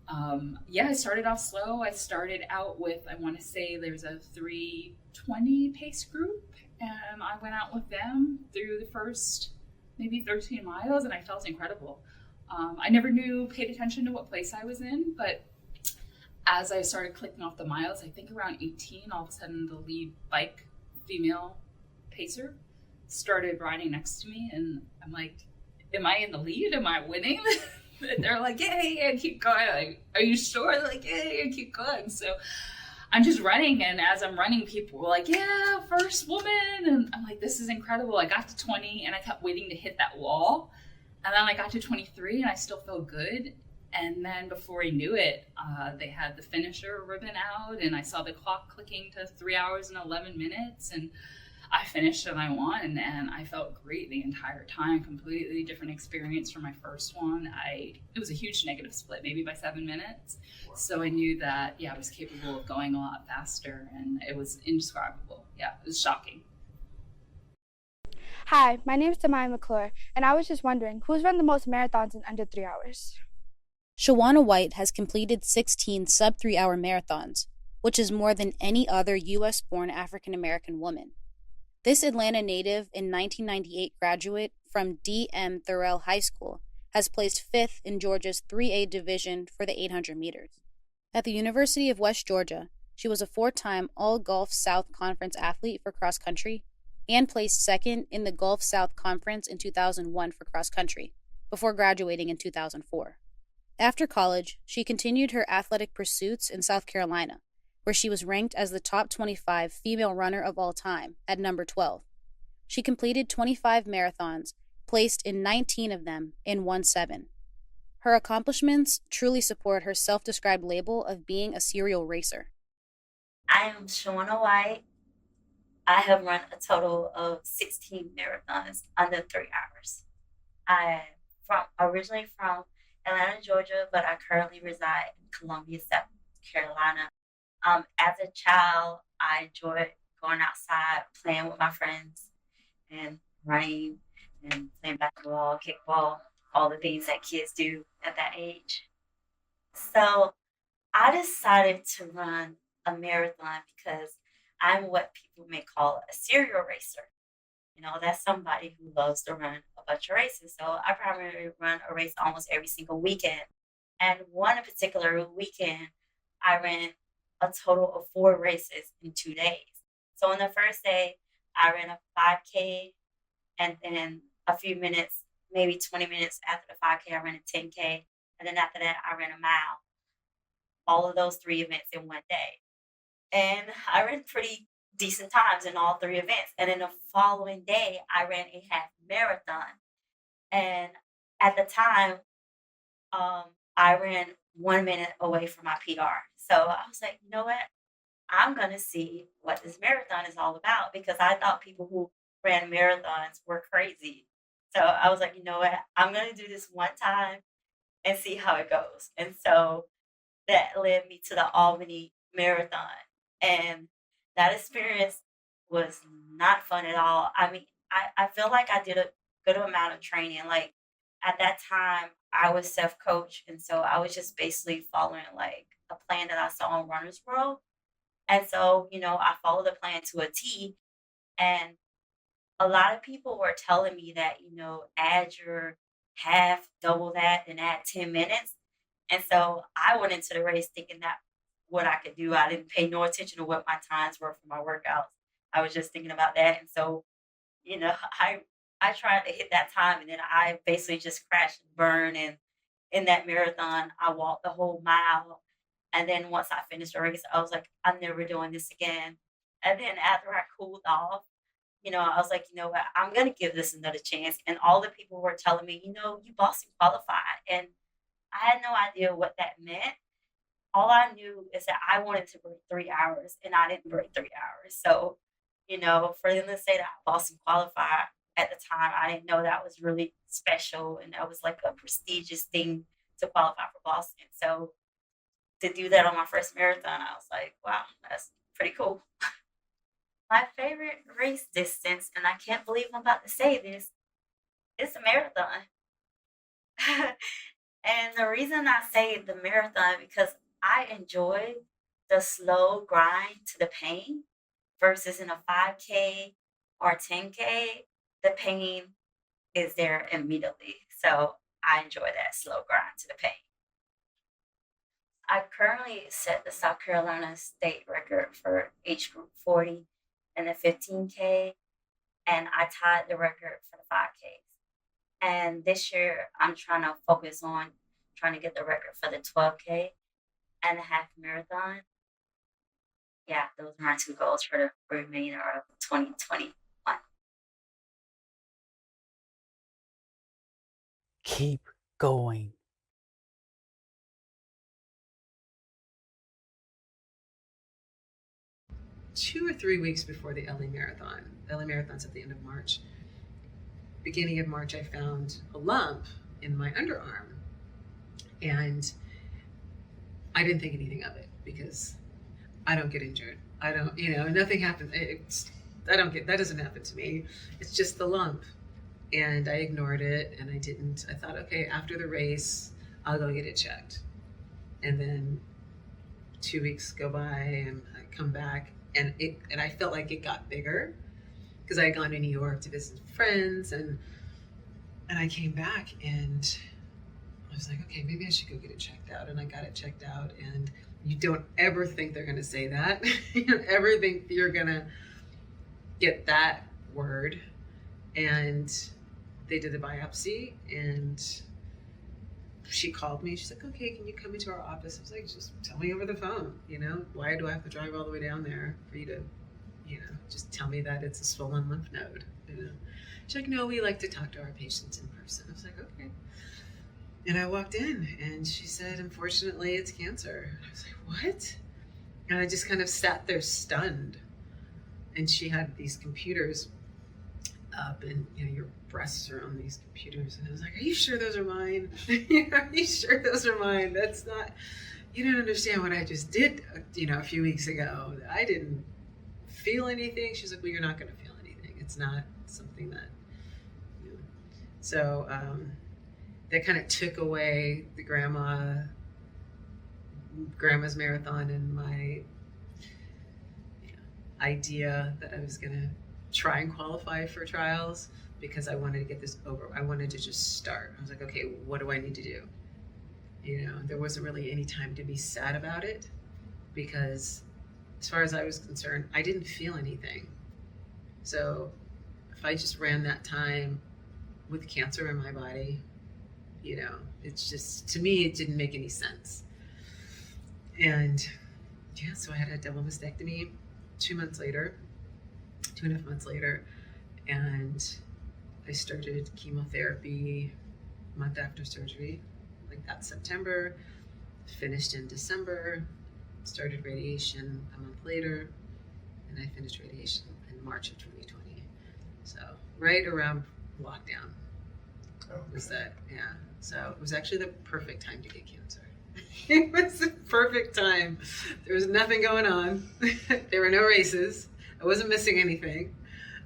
I started off slow. I started out with, I want to say there's a 3:20 pace group, and I went out with them through the first maybe 13 miles, and I felt incredible. I never paid attention to what place I was in, but as I started clicking off the miles, I think around 18, all of a sudden the lead bike female pacer started riding next to me, and I'm like, am I in the lead? Am I winning? And they're like, yeah, keep going. Like, are you sure? They're like, yeah, keep going. So I'm just running, and as I'm running, people were like, yeah, first woman. And I'm like, this is incredible. I got to 20, and I kept waiting to hit that wall. And then I got to 23, and I still felt good. And then before I knew it, they had the finisher ribbon out, and I saw the clock clicking to 3 hours and 11 minutes. And I finished and I won, and I felt great the entire time. Completely different experience from my first one. It was a huge negative split, maybe by 7 minutes. So I knew that, I was capable of going a lot faster, and it was indescribable. Yeah, it was shocking. Hi, my name is Samia McClure, and I was just wondering, who's run the most marathons in under 3 hours? Shawana White has completed 16 sub-3-hour marathons, which is more than any other U.S.-born African-American woman. This Atlanta native and 1998 graduate from D.M. Thurell High School has placed 5th in Georgia's 3A division for the 800 meters. At the University of West Georgia, she was a 4-time All-Gulf South Conference athlete for cross country and placed 2nd in the Gulf South Conference in 2001 for cross country, before graduating in 2004. After college, she continued her athletic pursuits in South Carolina, where she was ranked as the top 25 female runner of all time at number 12. She completed 25 marathons, placed in 19 of them, and won 7, Her accomplishments truly support her self-described label of being a serial racer. I am Shawana White. I have run a total of 16 marathons under 3 hours. I'm originally from Atlanta, Georgia, but I currently reside in Columbia, South Carolina. As a child, I enjoyed going outside, playing with my friends, and running and playing basketball, kickball, all the things that kids do at that age. So I decided to run a marathon because I'm what people may call a serial racer. You know, that's somebody who loves to run a bunch of races. So I primarily run a race almost every single weekend. And one particular weekend, I ran a total of 4 races in 2 days. So on the first day, I ran a 5K, and then a few minutes, maybe 20 minutes after the 5K, I ran a 10K. And then after that, I ran a mile. All of those 3 events in one day. And I ran pretty decent times in all 3 events. And then the following day, I ran a half marathon. And at the time, I ran 1 minute away from my PR. So I was like, you know what? I'm going to see what this marathon is all about, because I thought people who ran marathons were crazy. So I was like, you know what? I'm going to do this one time and see how it goes. And so that led me to the Albany Marathon. And that experience was not fun at all. I mean, I feel like I did a good amount of training. Like at that time, I was self-coached. And so I was just basically following like a plan that I saw on Runner's World. And so, you know, I followed the plan to a T. And a lot of people were telling me that, you know, add your half, double that, and add 10 minutes. And so I went into the race thinking that what I could do. I didn't pay no attention to what my times were for my workouts. I was just thinking about that. And so, you know, I tried to hit that time, and then I basically just crashed and burned. And in that marathon, I walked the whole mile. And then once I finished the race, I was like, I'm never doing this again. And then after I cooled off, you know, I was like, you know what, I'm going to give this another chance. And all the people were telling me, you know, you Boston qualified. And I had no idea what that meant. All I knew is that I wanted to break 3 hours, and I didn't break 3 hours. So, you know, for them to say that Boston qualified at the time, I didn't know that was really special. And that was like a prestigious thing to qualify for Boston. So to do that on my first marathon, I was like, wow, that's pretty cool. My favorite race distance, and I can't believe I'm about to say this, is the marathon. And the reason I say the marathon, because I enjoy the slow grind to the pain versus in a 5K or 10K, the pain is there immediately. So I enjoy that slow grind to the pain. I currently set the South Carolina state record for age group 40 and the 15K, and I tied the record for the 5Ks. And this year, I'm trying to focus on trying to get the record for the 12K and the half marathon. Yeah, those are my 2 goals for the remainder of 2021. Keep going. Two or 3 weeks before the LA Marathon. The LA Marathon's at the end of March. Beginning of March, I found a lump in my underarm. And I didn't think anything of it because I don't get injured. I don't, you know, nothing happens. That doesn't happen to me. It's just the lump. And I ignored it, and I thought, okay, after the race, I'll go get it checked. And then 2 weeks go by, and I come back, and I felt like it got bigger because I had gone to New York to visit friends, and I came back, and I was like, okay, maybe I should go get it checked out. And I got it checked out, and you don't ever think they're going to say that. You don't ever think you're going to get that word. And they did the biopsy, and she called me. She's like, okay, can you come into our office? I was like, just tell me over the phone, you know? Why do I have to drive all the way down there for you to, you know, just tell me that it's a swollen lymph node, you know? She's like, no, we like to talk to our patients in person. I was like, okay. And I walked in and she said, unfortunately, it's cancer. I was like, what? And I just kind of sat there stunned. And she had these computers up and, your breasts are on these computers. And I was like, are you sure those are mine? Are you sure those are mine? That's not, you don't understand what I just did, a few weeks ago. I didn't feel anything. She's like, well, you're not going to feel anything. It's not something that, So that kind of took away the grandma's marathon and my idea that I was going to try and qualify for trials because I wanted to get this over. I wanted to just start. I was like, okay, what do I need to do? There wasn't really any time to be sad about it because as far as I was concerned, I didn't feel anything. So if I just ran that time with cancer in my body, it's just, to me, it didn't make any sense. And so I had a double mastectomy 2.5 months later, and I started chemotherapy a month after surgery, like that September, finished in December, started radiation a month later, and I finished radiation in March of 2020. So right around lockdown was that, So it was actually the perfect time to get cancer. It was the perfect time. There was nothing going on. There were no races. I wasn't missing anything.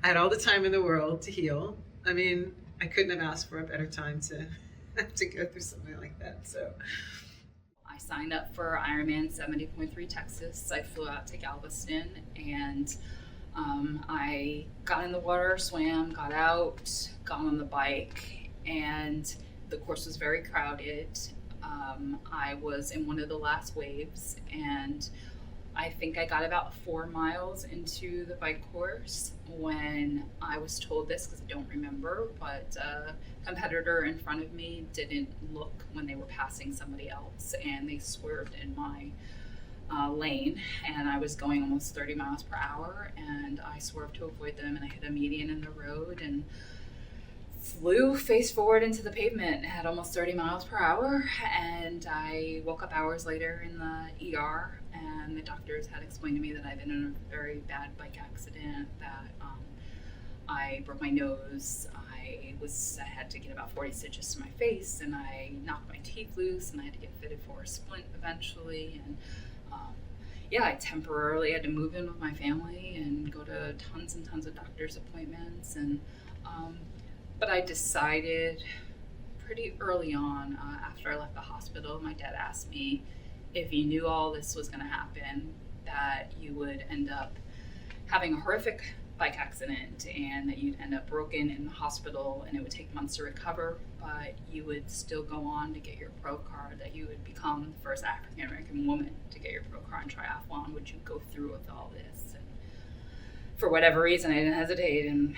I had all the time in the world to heal. I mean, I couldn't have asked for a better time to go through something like that. So I signed up for Ironman 70.3 Texas. I flew out to Galveston and I got in the water, swam, got out, got on the bike, and the course was very crowded. I was in one of the last waves, and I think I got about 4 miles into the bike course when I was told this, because I don't remember, but a competitor in front of me didn't look when they were passing somebody else, and they swerved in my lane, and I was going almost 30 miles per hour, and I swerved to avoid them, and I hit a median in the road and flew face forward into the pavement at almost 30 miles per hour, and I woke up hours later in the ER, and the doctors had explained to me that I'd been in a very bad bike accident, that I broke my nose, I had to get about 40 stitches to my face, and I knocked my teeth loose, and I had to get fitted for a splint eventually, and I temporarily had to move in with my family and go to tons and tons of doctor's appointments, and but I decided pretty early on, after I left the hospital, my dad asked me if you knew all this was going to happen, that you would end up having a horrific bike accident and that you'd end up broken in the hospital and it would take months to recover, but you would still go on to get your pro card, that you would become the first African American woman to get your pro card in triathlon. Would you go through with all this? And for whatever reason, I didn't hesitate, and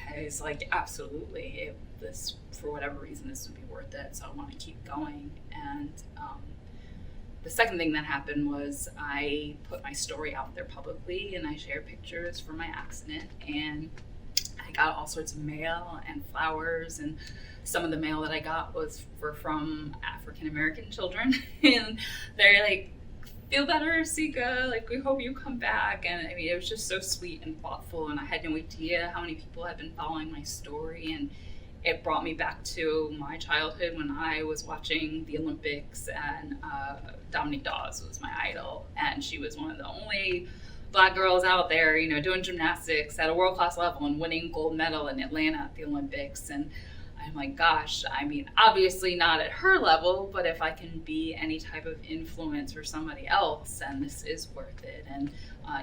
I was like, absolutely, for whatever reason, this would be worth it, so I want to keep going. And the second thing that happened was I put my story out there publicly, and I shared pictures from my accident, and I got all sorts of mail and flowers, and some of the mail that I got was from African American children, and they're like, feel better, Sika, like we hope you come back. And I mean, it was just so sweet and thoughtful, and I had no idea how many people had been following my story, and it brought me back to my childhood when I was watching the Olympics, and Dominique Dawes was my idol, and she was one of the only Black girls out there, doing gymnastics at a world-class level and winning gold medal in Atlanta at the Olympics. And I'm like, gosh, I mean, obviously not at her level, but if I can be any type of influence for somebody else, then this is worth it. And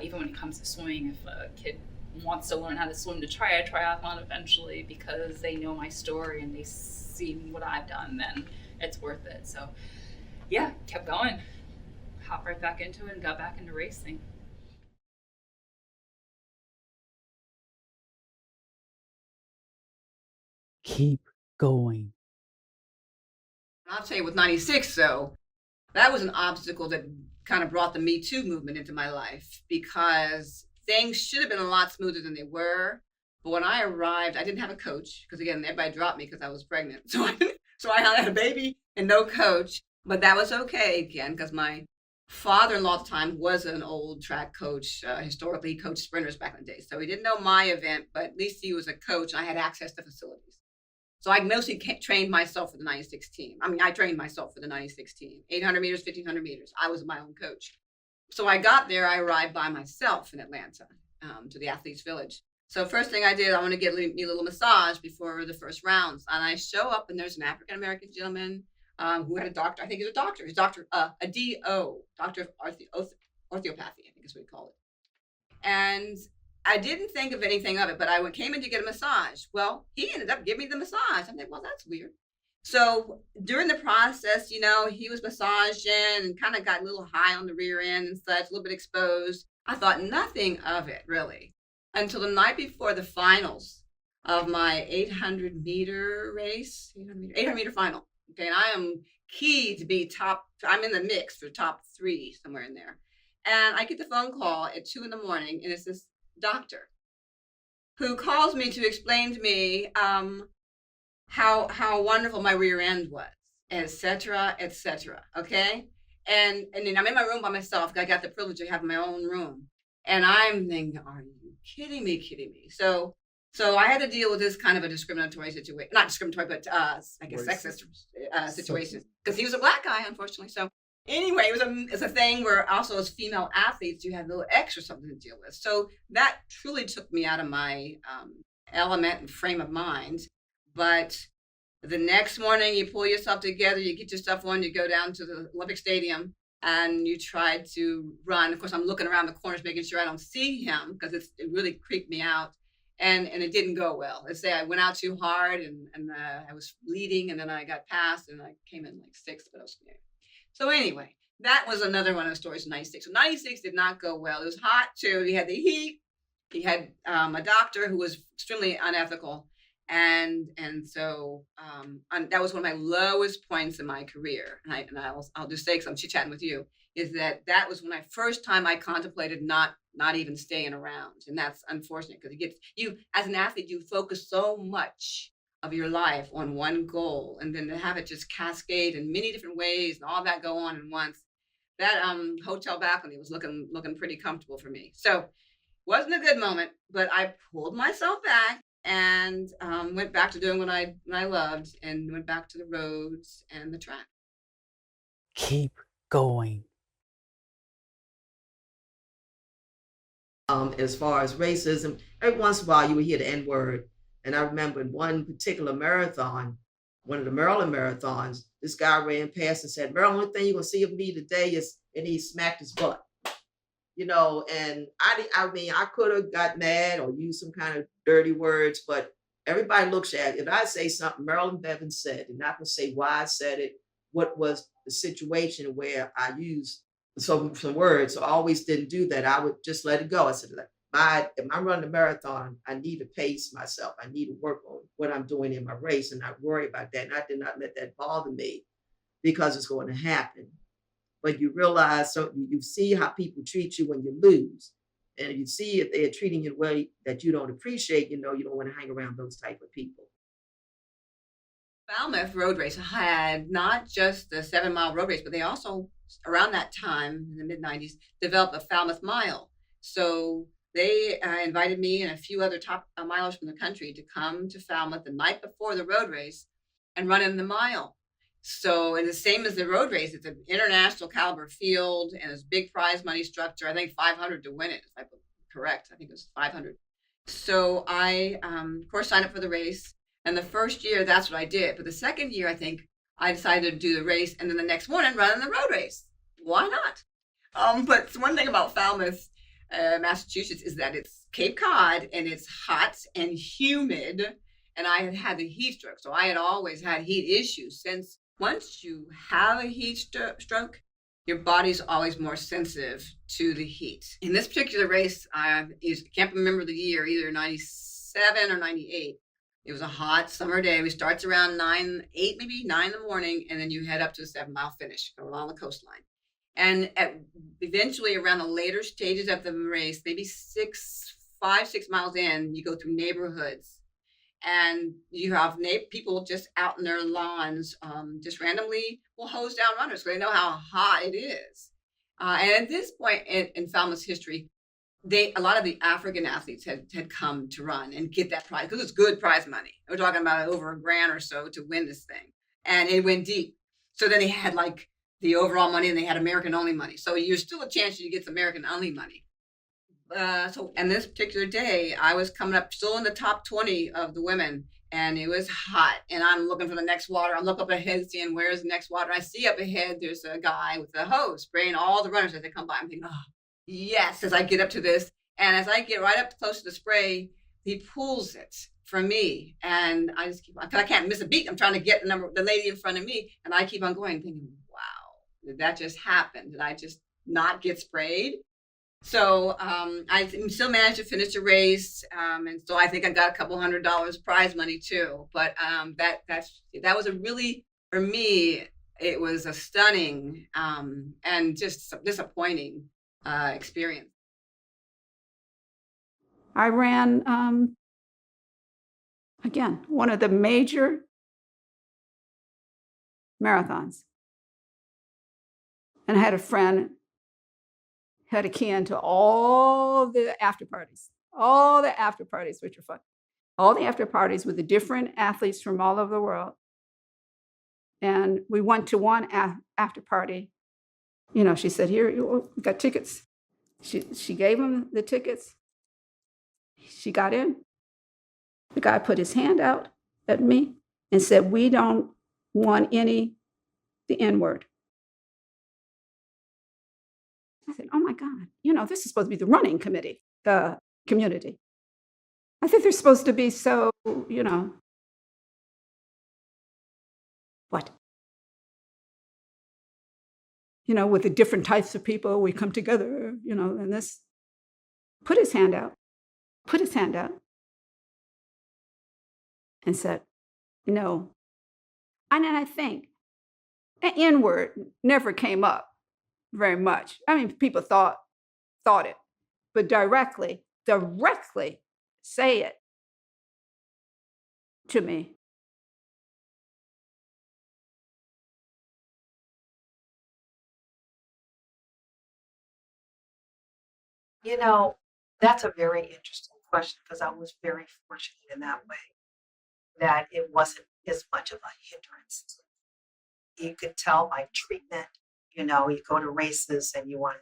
even when it comes to swimming, if a kid wants to learn how to swim to try a triathlon eventually because they know my story and they see what I've done, then it's worth it. So yeah, kept going, hopped right back into it and got back into racing. Keep going. I'll tell you, with 96, though, that was an obstacle that kind of brought the Me Too movement into my life, because things should have been a lot smoother than they were. But when I arrived, I didn't have a coach, because again, everybody dropped me because I was pregnant. So I had a baby and no coach, but that was okay again because my father-in-law at the time was an old track coach. Historically, he coached sprinters back in the day. So he didn't know my event, but at least he was a coach and I had access to facilities. So I mostly trained myself for the 96 team. I mean, I trained myself for the 96 team, 800 meters, 1500 meters. I was my own coach. So I got there, I arrived by myself in Atlanta to the Athletes Village. So first thing I did, I want to get me a little massage before the first rounds. And I show up and there's an African-American gentleman who had a doctor. I think he's a doctor. He's doctor, a DO, doctor of orthopathy, I think is what he called it. And I didn't think of anything of it, but I came in to get a massage. Well, he ended up giving me the massage. I'm like, well, that's weird. So during the process, you know, he was massaging and kind of got a little high on the rear end and such, a little bit exposed. I thought nothing of it, really, until the night before the finals of my 800 meter race, 800 meter final. Okay, and I am key to be top. I'm in the mix for top 3, somewhere in there. And I get the phone call at 2 a.m, and it's this doctor who calls me to explain to me how wonderful my rear end was, et cetera, et cetera. Okay. And then I'm in my room by myself. I got the privilege of having my own room. And I'm thinking, are you kidding me? So I had to deal with this kind of a discriminatory situation, not discriminatory, but I guess sexist situation, because he was a black guy, unfortunately. So anyway, it's a thing where also as female athletes, you have a little extra something to deal with. So that truly took me out of my element and frame of mind. But the next morning, you pull yourself together, you get your stuff on, you go down to the Olympic Stadium, and you try to run. Of course, I'm looking around the corners, making sure I don't see him, because it really creeped me out. And it didn't go well. Let's say I went out too hard, and I was bleeding, and then I got passed, and I came in like 6th, but I was scared. So anyway, that was another one of the stories of 96. So 96 did not go well. It was hot too. He had the heat. He had a doctor who was extremely unethical. And so that was one of my lowest points in my career. And I'll just say, because I'm chit-chatting with you, is that was when I first time I contemplated not even staying around. And that's unfortunate, because you as an athlete, you focus so much of your life on one goal, and then to have it just cascade in many different ways and all that go on at once. That hotel balcony was looking pretty comfortable for me. So wasn't a good moment, but I pulled myself back and went back to doing what I loved, and went back to the roads and the track. Keep going. As far as racism, every once in a while you would hear the N-word. And I remember in one particular marathon, one of the Maryland marathons, this guy ran past and said, "Marilyn, one thing you're gonna see of me today is," and he smacked his butt. You know, and I mean, I could have got mad or used some kind of dirty words, but everybody looks at it. If I say something Marilyn Bevans said, and not gonna say why I said it, what was the situation where I used some words. So I always didn't do that. I would just let it go. I said, if I'm running a marathon, I need to pace myself. I need to work on what I'm doing in my race and not worry about that. And I did not let that bother me, because it's going to happen. But you realize, so you see how people treat you when you lose. And you see if they're treating you in a way that you don't appreciate, you know, you don't want to hang around those type of people. Falmouth road race had not just the 7-mile road race, but they also, around that time in the mid-90s, developed a Falmouth Mile. So they invited me and a few other top milers from the country to come to Falmouth the night before the road race and run in the mile. So it's the same as the road race. It's an international caliber field, and it's big prize money structure. I think $500 to win it, if I'm correct. I think it was $500. So I, of course, signed up for the race. And the first year, that's what I did. But the second year, I think I decided to do the race, and then the next morning run in the road race. Why not? But one thing about Falmouth, Massachusetts, is that it's Cape Cod, and it's hot and humid. And I had had the heat stroke. So I had always had heat issues. Since once you have a heat stroke, your body's always more sensitive to the heat. In this particular race, I can't remember the year, either 97 or 98. It was a hot summer day. We starts around 9 in the morning, and then you head up to a 7-mile finish along the coastline. And eventually, around the later stages of the race, maybe 5-6 miles in, you go through neighborhoods. and you have people just out in their lawns, just randomly will hose down runners because they know how hot it is. And at this point in Falmouth's history, a lot of the African athletes had come to run and get that prize because it's good prize money. We're talking about over $1,000 or so to win this thing, and it went deep. So then they had like the overall money, and they had American only money. So you're still a chance you get some American only money. And this particular day, I was coming up still in the top 20 of the women, and it was hot. And I'm looking for the next water. I'm looking up ahead, seeing where's the next water. I see up ahead, there's a guy with a hose spraying all the runners as they come by. I'm thinking, oh, yes, as I get up to this. And as I get right up close to the spray, he pulls it from me. And I just keep on, because I can't miss a beat. I'm trying to get the lady in front of me. And I keep on going, thinking, wow, did that just happen? Did I just not get sprayed? So I still managed to finish the race, and so I think I got a couple $100 prize money too. But that was a really, for me, it was a stunning and just disappointing experience. I ran again one of the major marathons, and I had a friend. Had a key into all the after parties, which are fun. All the after parties with the different athletes from all over the world. And we went to one after party. You know, she said, here, we got tickets. She gave him the tickets. She got in. The guy put his hand out at me and said, we don't want the N-word. I said, oh my God, this is supposed to be the running committee, the community. I think they're supposed to be so, what? With the different types of people, we come together, and this. Put his hand out, and said, no. And then I think an N-word never came up very much. I mean, people thought it, but directly say it to me. That's a very interesting question because I was very fortunate in that way that it wasn't as much of a hindrance. You could tell by treatment. You go to races and you want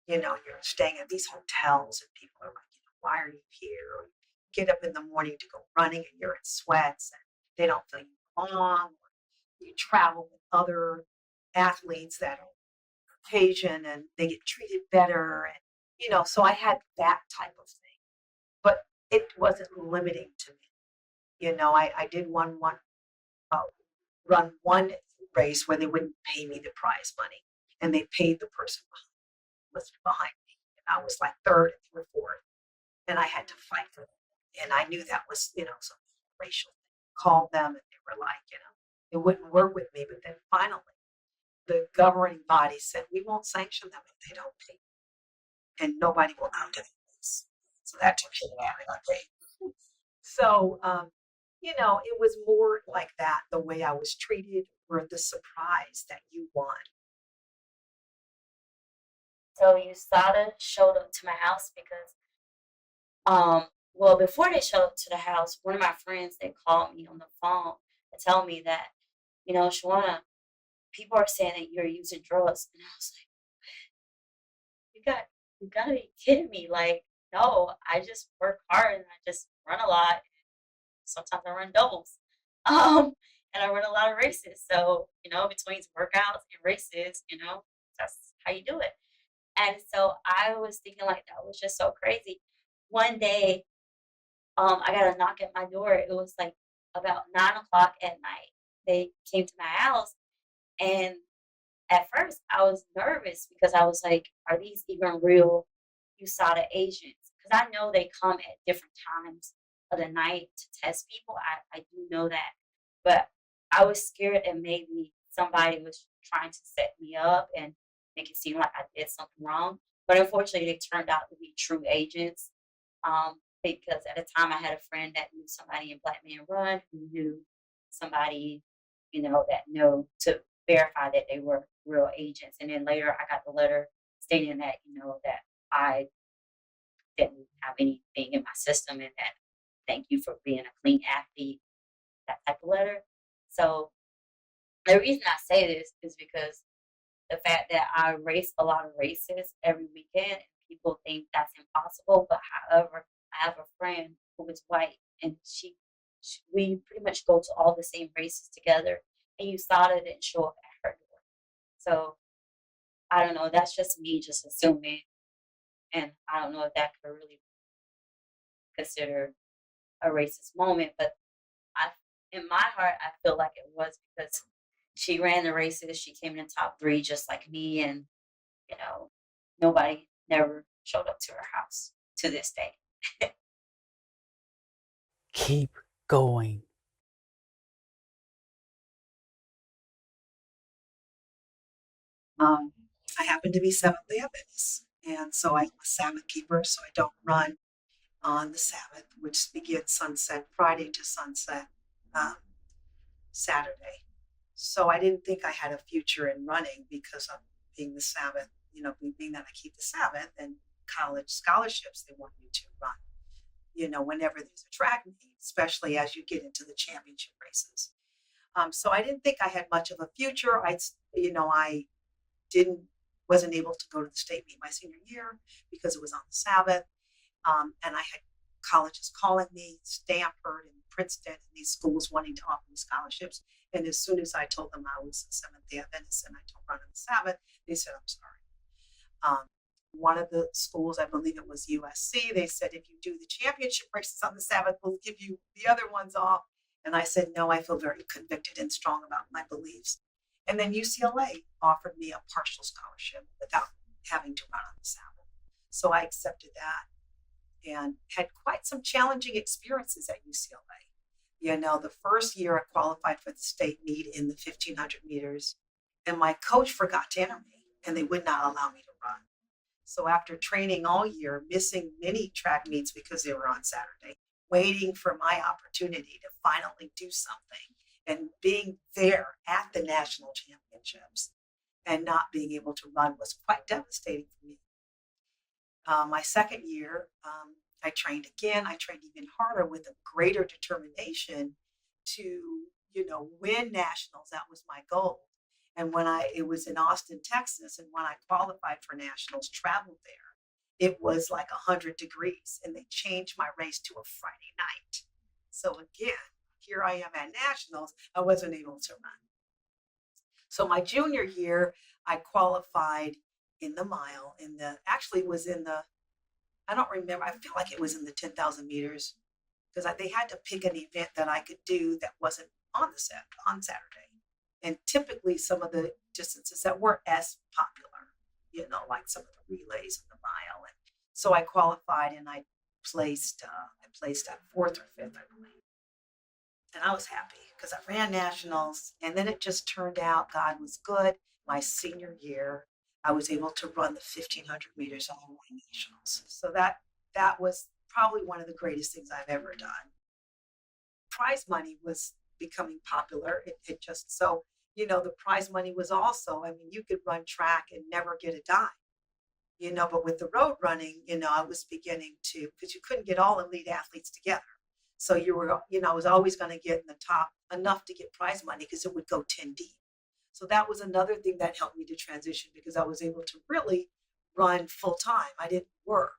to, you're staying at these hotels and people are like, why are you here? Or you get up in the morning to go running and you're in sweats and they don't feel you belong. Or you travel with other athletes that are Caucasian and they get treated better. And, so I had that type of thing, but it wasn't limiting to me. I did run one race where they wouldn't pay me the prize money. And they paid the person behind me. And I was like third and they were fourth. And I had to fight for them. And I knew that was, some racial thing. Called them and they were like, it wouldn't work with me. But then finally, the governing body said, we won't sanction them if they don't pay. And nobody will now do this. So that took me out. Okay. So, it was more like that, the way I was treated or the surprise that you won. So USADA showed up to my house because, before they showed up to the house, one of my friends, they called me on the phone to tell me that, Shawana, people are saying that you're using drugs. And I was like, you gotta be kidding me. Like, no, I just work hard and I just run a lot. Sometimes I run doubles. And I run a lot of races. So, between workouts and races, that's how you do it. And so I was thinking like that was just so crazy. One day, I got a knock at my door. It was like about 9:00 at night. They came to my house, and at first I was nervous because I was like, "Are these even real USADA agents?" Because I know they come at different times of the night to test people. I do know that, but I was scared that maybe somebody was trying to set me up and make it seem like I did something wrong. But unfortunately, they turned out to be true agents. because at the time I had a friend that knew somebody in Black Men Run who knew somebody, that knew to verify that they were real agents. And then later I got the letter stating that, that I didn't have anything in my system and that thank you for being a clean athlete, that type of letter. So the reason I say this is because the fact that I race a lot of races every weekend, and people think that's impossible. But however, I have a friend who is white, and we pretty much go to all the same races together. And USADA didn't show up at her door, so I don't know. That's just me just assuming, and I don't know if that could really consider a racist moment. But in my heart, I feel like it was because she ran the races. She came in the top 3 just like me, and nobody never showed up to her house to this day. Keep going. I happen to be Seventh-day Adventist, and so I'm a Sabbath keeper, so I don't run on the Sabbath, which begins sunset Friday to sunset Saturday. So I didn't think I had a future in running because of being the Sabbath, being that I keep the Sabbath and college scholarships, they want you to run, whenever there's a track meet, especially as you get into the championship races. So I didn't think I had much of a future. I wasn't able to go to the state meet my senior year because it was on the Sabbath. And I had colleges calling me, Stanford and Princeton, and these schools wanting to offer me scholarships. And as soon as I told them I was a Seventh-day Adventist and I don't run on the Sabbath, they said, I'm sorry. One of the schools, I believe it was USC, they said, if you do the championship races on the Sabbath, we'll give you the other ones off. And I said, no, I feel very convicted and strong about my beliefs. And then UCLA offered me a partial scholarship without having to run on the Sabbath. So I accepted that and had quite some challenging experiences at UCLA. The first year I qualified for the state meet in the 1500 meters, and my coach forgot to enter me, and they would not allow me to run. So after training all year, missing many track meets because they were on Saturday, waiting for my opportunity to finally do something, and being there at the national championships and not being able to run was quite devastating for me. My second year, I trained again. I trained even harder with a greater determination to, win nationals. That was my goal. And it was in Austin, Texas, and when I qualified for nationals, traveled there, it was like 100 degrees, and they changed my race to a Friday night. So again, here I am at nationals, I wasn't able to run. So my junior year, I qualified in the mile, I don't remember, I feel like it was in the 10,000 meters, because they had to pick an event that I could do that wasn't on Saturday. And typically some of the distances that weren't as popular, like some of the relays in the mile. And so I qualified and I placed at 4th or 5th, I believe. And I was happy because I ran nationals, and then it just turned out God was good. My senior year, I was able to run the 1500 meters on the nationals. So that was probably one of the greatest things I've ever done. Prize money was becoming popular. The prize money was also, you could run track and never get a dime, but with the road running, I was beginning to, because you couldn't get all elite athletes together. So I was always going to get in the top enough to get prize money because it would go 10 deep. So that was another thing that helped me to transition, because I was able to really run full time. I didn't work.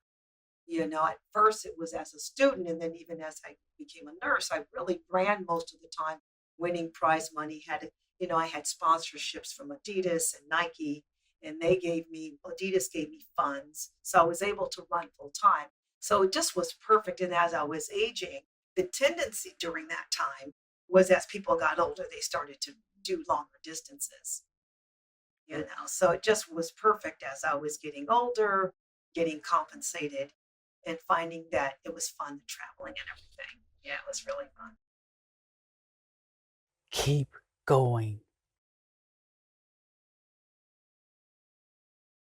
At first it was as a student, and then even as I became a nurse, I really ran most of the time, winning prize money. I had sponsorships from Adidas and Nike, and Adidas gave me funds. So I was able to run full time. So it just was perfect. And as I was aging, the tendency during that time was, as people got older, they started to do longer distances. So it just was perfect as I was getting older, getting compensated, and finding that it was fun traveling and everything. Yeah, it was really fun. Keep going.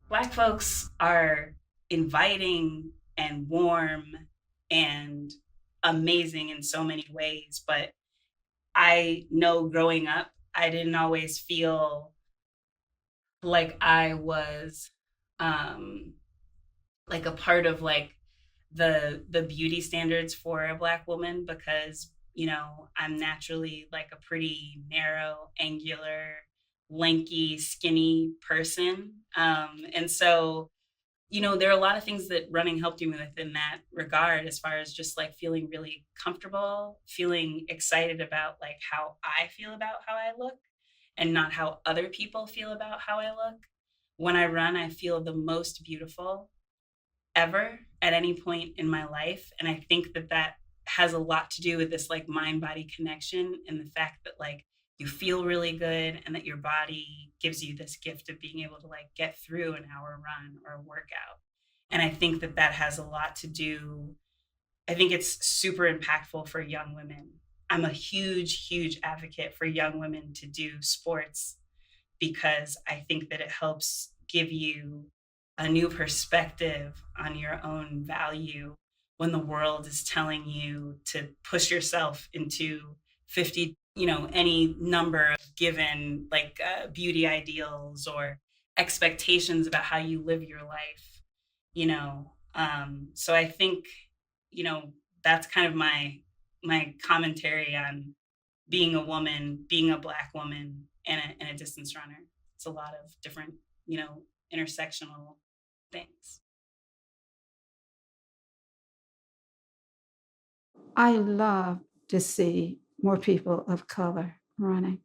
Black folks are inviting and warm and amazing in so many ways. But I know growing up, I didn't always feel like I was like a part of like the beauty standards for a Black woman, because I'm naturally like a pretty narrow, angular, lanky, skinny person, and so there are a lot of things that running helped me with in that regard, as far as just like feeling really comfortable, feeling excited about like how I feel about how I look and not how other people feel about how I look. When I run, I feel the most beautiful ever at any point in my life. And I think that has a lot to do with this like mind body connection, and the fact that like you feel really good and that your body gives you this gift of being able to like get through an hour run or a workout. And I think that has a lot to do. I think it's super impactful for young women. I'm a huge advocate for young women to do sports, because I think that it helps give you a new perspective on your own value when the world is telling you to push yourself into 50, any number of given like beauty ideals or expectations about how you live your life, so I think, that's kind of my commentary on being a woman, being a Black woman and a distance runner. It's a lot of different, intersectional things. I love to see more people of color running.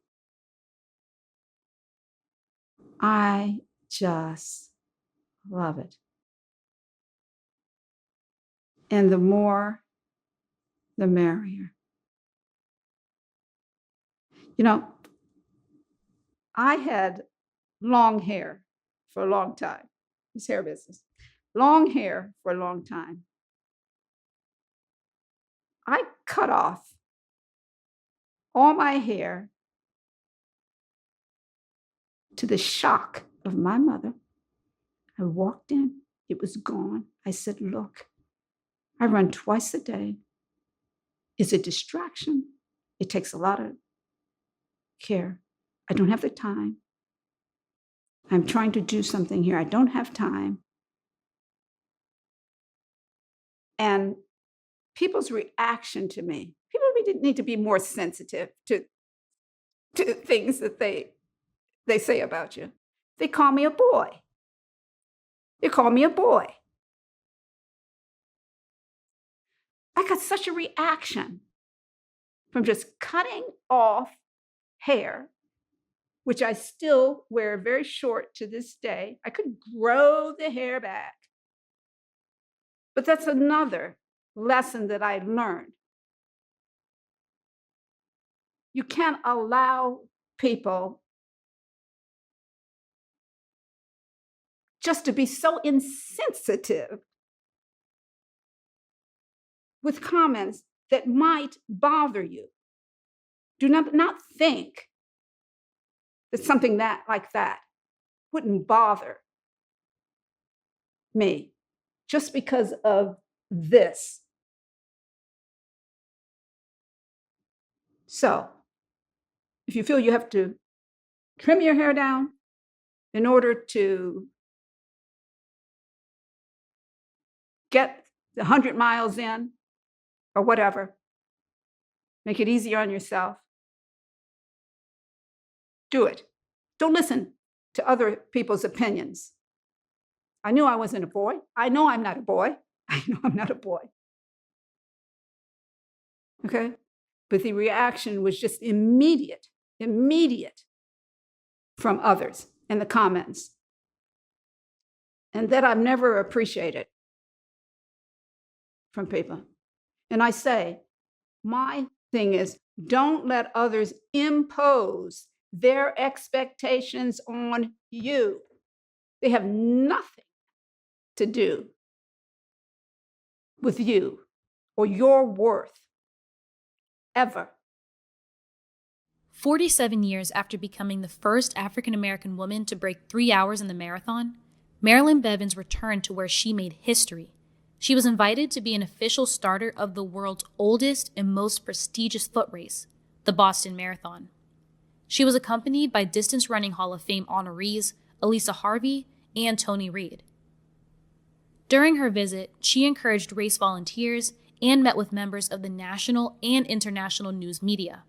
I just love it. And the more, the merrier. I had long hair for a long time. It's hair business. Long hair for a long time. I cut off all my hair to the shock of my mother. I walked in, it was gone. I said, look, I run twice a day. It's a distraction. It takes a lot of care. I don't have the time. I'm trying to do something here. I don't have time. And people's reaction to me, people need to be more sensitive to things that they say about you. They call me a boy. They call me a boy. I got such a reaction from just cutting off hair, which I still wear very short to this day. I could grow the hair back. But that's another lesson that I learned. You can't allow people just to be so insensitive with comments that might bother you. Do not think that something like that wouldn't bother me just because of this. So, if you feel you have to trim your hair down in order to get the 100 miles in or whatever, make it easier on yourself, do it. Don't listen to other people's opinions. I knew I wasn't a boy. I know I'm not a boy. I know I'm not a boy. Okay? But the reaction was just immediate from others in the comments. And that I've never appreciated from people. And I say, my thing is, don't let others impose their expectations on you. They have nothing to do with you or your worth, ever. 47 years after becoming the first African-American woman to break 3 hours in the marathon, Marilyn Bevans returned to where she made history, She was invited to be an official starter of the world's oldest and most prestigious foot race, the Boston Marathon. She was accompanied by Distance Running Hall of Fame honorees Alisa Harvey and Tony Reed. During her visit, she encouraged race volunteers and met with members of the national and international news media.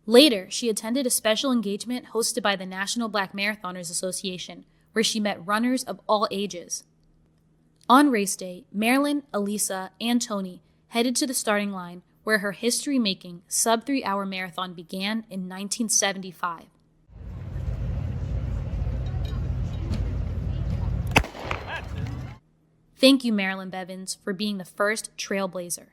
Later, she attended a special engagement hosted by the National Black Marathoners Association, where she met runners of all ages. On race day, Marilyn, Alisa, and Tony headed to the starting line where her history-making sub-3-hour marathon began in 1975. Thank you, Marilyn Bevans, for being the first trailblazer.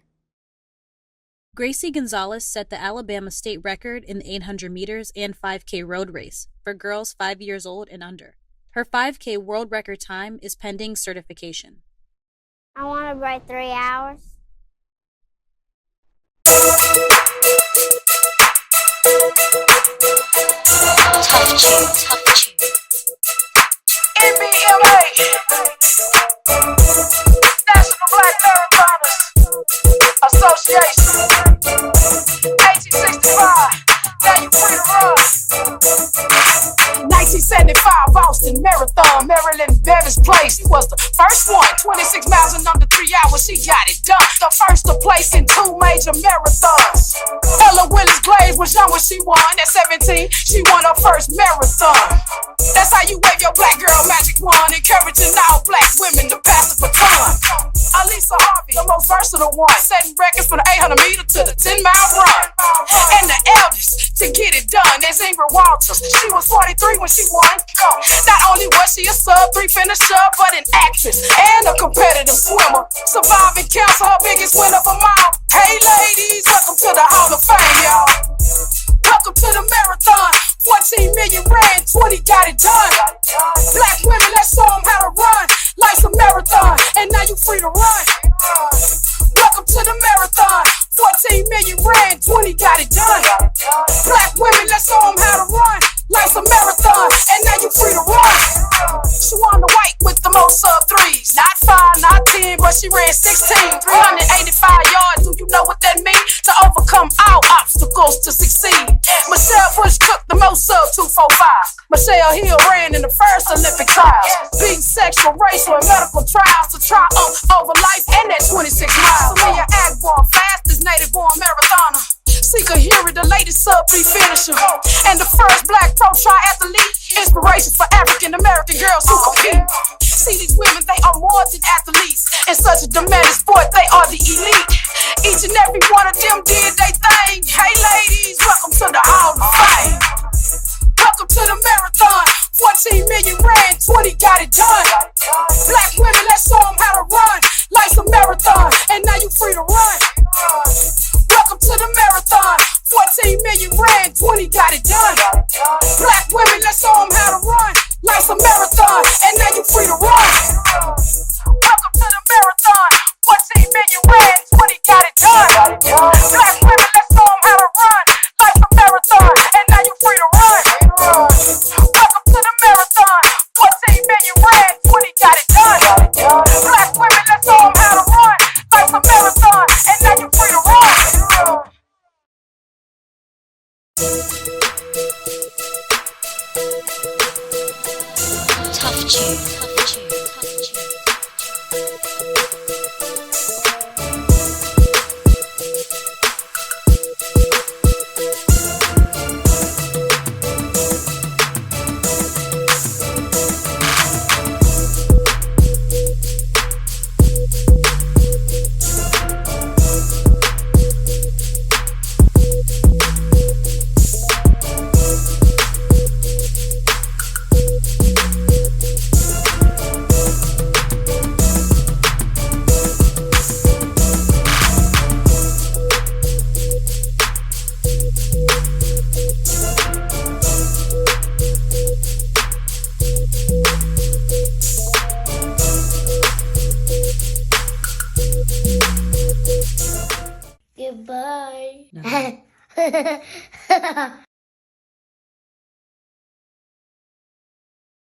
Gracie Gonzalez set the Alabama state record in the 800 meters and 5K road race for girls 5 years old and under. Her 5K world record time is pending certification. I want to break 3 hours. Tough tune. NBMA, National Black Marathoners Association, 1865, now you free to run. 1975 Boston Marathon, Marilyn Bevans place. She was the first one, 26 miles in under 3 hours, she got it done. The first to place in 2 major marathons. Willis-Glaze was young when she won. At 17, she won her first marathon. That's how you wave your black girl magic wand, encouraging all black women to pass the baton. Alisa Harvey, the most versatile one, setting records from the 800 meter to the 10-mile run. And the eldest to get it done is Ingrid Walters. She was 43 when she won. Not only was she a sub-3 finisher, but an actress and a competitive swimmer. Surviving cancer, her biggest win of them all. Hey ladies, welcome to the Hall of Fame, y'all. Welcome to the marathon. 14 million ran, 20 got it done. Black women, let's show them how to run. Life's a marathon, and now you free to run. Welcome to the marathon. 14 million ran, 20 got it done. Black women, let's show them how to run. Life's a marathon, and now you free to run. She won the white with the most sub-3s. Not 5, not 10, but she ran 16. 385 yards, do you know what that means? To overcome all obstacles to succeed. Michele Bush-Cuke, the most sub-245. Michele Hill ran in the first Olympic trials. Beating sexual, racial, and medical trials to triumph over life and that 26 miles. Samia Akbar, fastest native-born marathoner. Seeker Hero, the latest sub-3 finisher. And the first black pro triathlete. Inspirations for African-American girls who compete. See these women, they are more than athletes. In such a demanding sport, they are the elite. Each and every one of them did they thing. Hey ladies, welcome to the Hall of Fame. Welcome to the marathon. 14 million ran, 20 got it done. Black women, let's show them how to run. Life's a marathon, and now you free to run. Welcome to the marathon. 14 million ran, 20 got it done. Black women, let's show them how to run. Life's a marathon, and now you free to run. Welcome to the marathon. 14 million ran, 20 got it done. Black women, let's show them how to run. Life's a marathon, and now you free to run. Welcome to the marathon. 14 million ran, 20 got it done. Black women, let's show them how to run. Life's a marathon, and now you free to run. Tough tune. Goodbye.